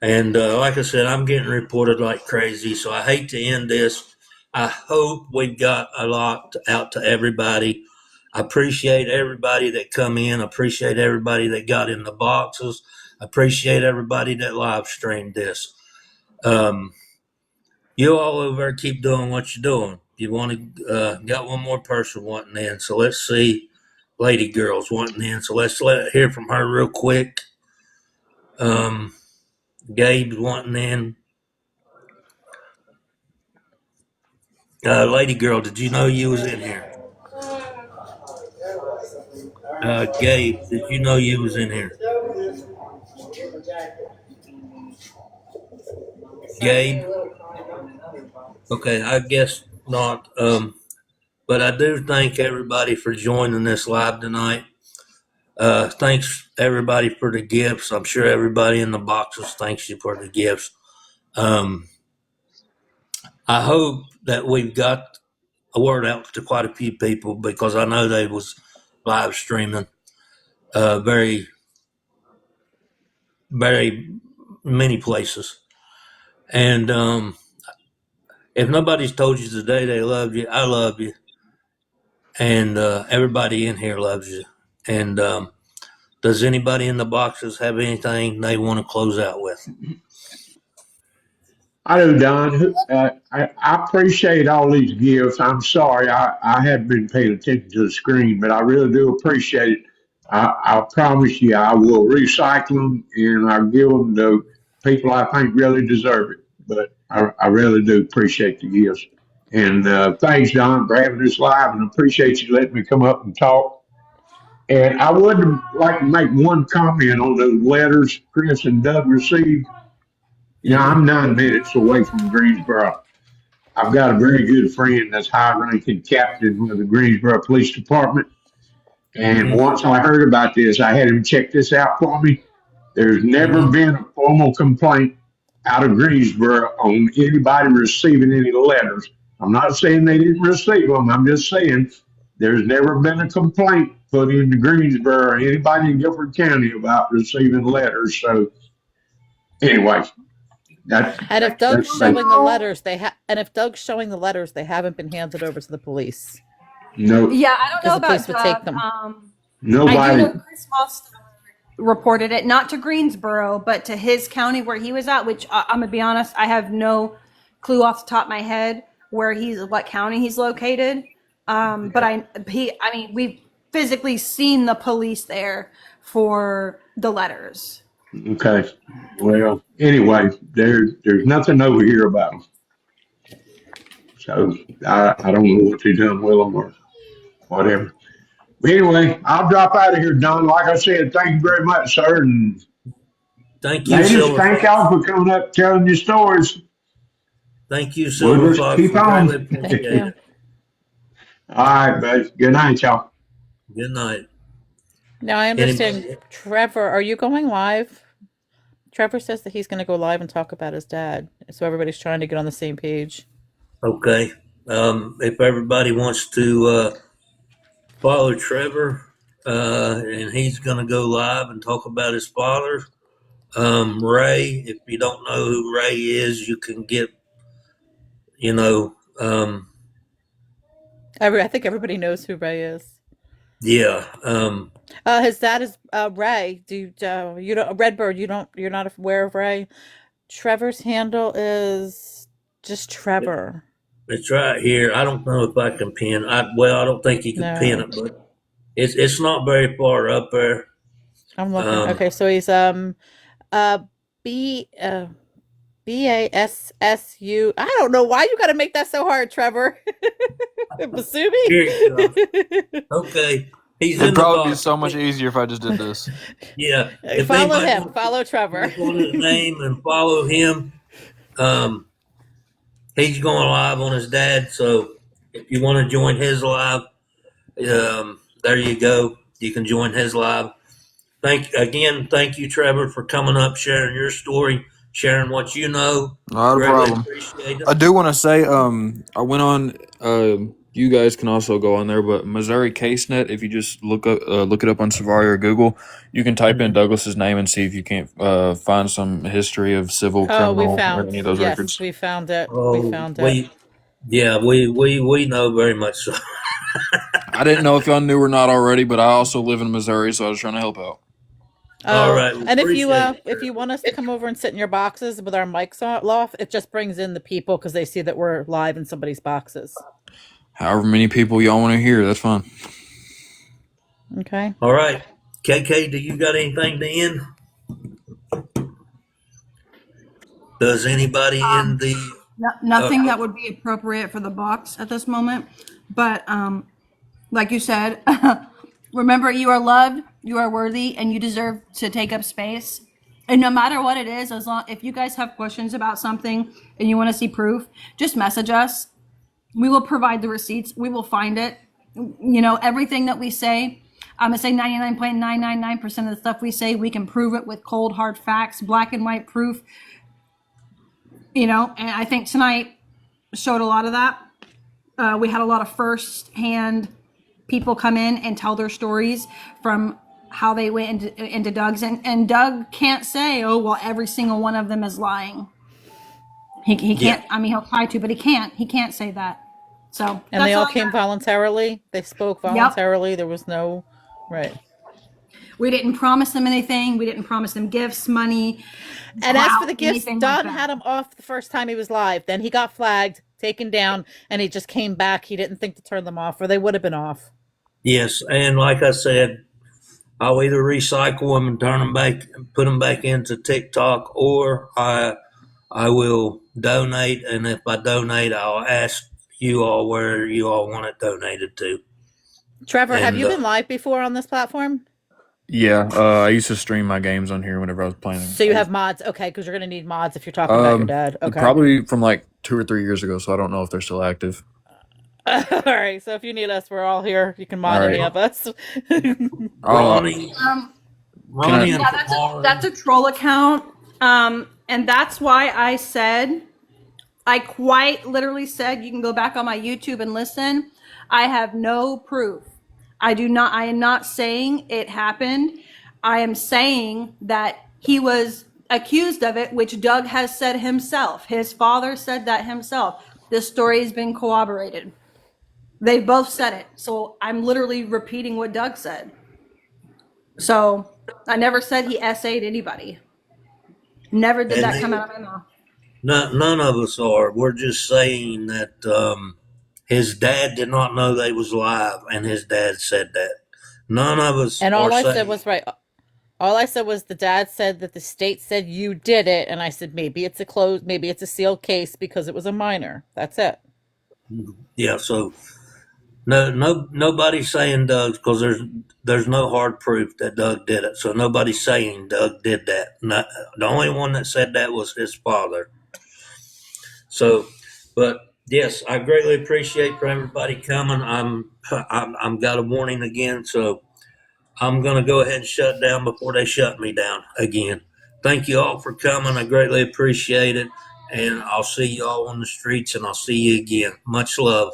And like I said, I'm getting reported like crazy, so I hate to end this. I hope we got a lot out to everybody. I appreciate everybody that come in. I appreciate everybody that got in the boxes. I appreciate everybody that live streamed this. You all over there keep doing what you're doing. You want to got one more person wanting in, so let's see. Lady girls wanting in, so let's hear from her real quick. Gabe's wanting in. Lady girl, did you know you was in here? Gabe, did you know you was in here? Gabe? Okay, I guess not. But I do thank everybody for joining this live tonight. Thanks everybody for the gifts. I'm sure everybody in the boxes thanks you for the gifts. I hope that we've got a word out to quite a few people, because I know they was live streaming very, very many places. And if nobody's told you today they love you, I love you. And everybody in here loves you. And does anybody in the boxes have anything they want to close out with? I do, Don. I appreciate all these gifts. I'm sorry I hadn't been paying attention to the screen, but I really do appreciate it. I promise you I will recycle them and I'll give them to people I think really deserve it. But I really do appreciate the gifts. And thanks, Don, for having this live, and appreciate you letting me come up and talk. And I would like to make one comment on those letters Chris and Doug received. I'm 9 minutes away from Greensboro. I've got a very good friend that's high-ranking captain with the Greensboro Police Department. And once I heard about this, I had him check this out for me. There's never been a formal complaint out of Greensboro on anybody receiving any letters. I'm not saying they didn't receive them. I'm just saying there's never been a complaint put into Greensboro or anybody in Guilford County about receiving letters. So anyway. And if Doug's showing the letters, if Doug's showing the letters, they haven't been handed over to the police. No. Yeah, I don't know the police about would take Doug. them. Nobody. I do know Chris Foster reported it, not to Greensboro, but to his county where he was at, which I'm going to be honest, I have no clue off the top of my head what county he's located. But we've physically seen the police there for the letters. Okay. Well, anyway, there's nothing over here about them. So I don't know what they done with them or whatever. But anyway, I'll drop out of here, Don. Like I said, thank you very much, sir. And thank you, ladies, Silver thank Fox. y'all for coming up telling your stories. Thank you, Silver We'll just Fox. keep We on. greatly appreciate it. All right, buddy. Good night, y'all. Good night. Now I understand, Anybody? Trevor, are you going live? Trevor says that he's going to go live and talk about his dad. So everybody's trying to get on the same page. Okay. If everybody wants to follow Trevor, and he's going to go live and talk about his father, Ray, if you don't know who Ray is, you can get, you know, I think everybody knows who Ray is. yeah. His dad is Ray. You don't Redbird? You're not aware of Ray? Trevor's handle is just Trevor. It's right here. I don't know if I can pin. I don't think you can pin No, it, but it's not very far up there. I'm looking. Um, Okay, so he's B BASSU. I don't know why you got to make that so hard, Trevor. Basumi. Here you go. Okay, he's It'd in the probably be box. so much easier if I just did this. Yeah, if Follow anybody him. wants Follow to Trevor. click on his name and follow him, he's going live on his dad. So if you want to join his live, there you go. You can join his live. Thank you, Trevor, for coming up, sharing your story, sharing what you know. Not a Greatly problem. appreciate I it. do want to say, I went on. You guys can also go on there, but Missouri CaseNet. If you just look it up on Safari or Google, you can type in Douglas's name and see if you can't find some history of civil, Oh, we criminal, or found. any of those Yes, records. we found it. We Oh, found it. we know very much so. I didn't know if y'all knew or not already, but I also live in Missouri, so I was trying to help out. All Oh, right, we and appreciate it. if you want us to come over and sit in your boxes with our mics off, it just brings in the people because they see that we're live in somebody's boxes. However many people y'all want to hear, that's fine. Okay. All right, KK, do you got anything to end? Does anybody in the Nothing that would be appropriate for the box at this moment. But like you said, remember you are loved, you are worthy, and you deserve to take up space. And no matter what it is, if you guys have questions about something and you want to see proof, just message us. We will provide the receipts. We will find it. You know, everything that we say, I'm gonna say 99.999% of the stuff we say, we can prove it with cold hard facts, black and white proof. You know, and I think tonight showed a lot of that. We had a lot of first-hand people come in and tell their stories from how they went into Doug's. And Doug can't say, oh, well, every single one of them is lying. He can't, I mean, he'll try to, but he can't. He can't say that. So And they all came voluntarily. They spoke voluntarily. There was no, right. We didn't promise them anything. We didn't promise them gifts, money. And as for the gifts, anything Don like that. had him off the first time he was live. Then he got flagged, taken down, and he just came back. He didn't think to turn them off, or they would have been off. Yes, and like I said, I'll either recycle them and turn them back, put them back into TikTok, or I will donate. And if I donate, I'll ask you all where you all want it donated to. Trevor, have And, you been live before on this platform? Yeah, I used to stream my games on here whenever I was playing them. So you have mods, okay? Because you're going to need mods if you're talking about your dad. Okay. Probably from like 2 or 3 years ago, so I don't know if they're still active. All right. So if you need us, we're all here. You can mod All any right. of us. Ronnie, Ronnie and Yeah, that's a troll account. And that's why I quite literally said, you can go back on my YouTube and listen. I have no proof. I am not saying it happened. I am saying that he was accused of it, which Doug has said himself. His father said that himself. This story has been corroborated. They both said it. So I'm literally repeating what Doug said. So I never said he essayed anybody. Never did And that they- come out of my mouth. none of us are. We're just saying that his dad did not know they was live, and his dad said that. None of us And are all I saying. said was right. All I said was the dad said that the state said you did it, and I said maybe it's a sealed case because it was a minor. That's it. Yeah, so nobody's saying Doug's, because there's no hard proof that Doug did it. So nobody's saying Doug did that. The only one that said that was his father. So, but yes, I greatly appreciate for everybody coming. I'm got a warning again, so I'm gonna go ahead and shut down before they shut me down again. Thank you all for coming. I greatly appreciate it, and I'll see you all on the streets, and I'll see you again. Much love.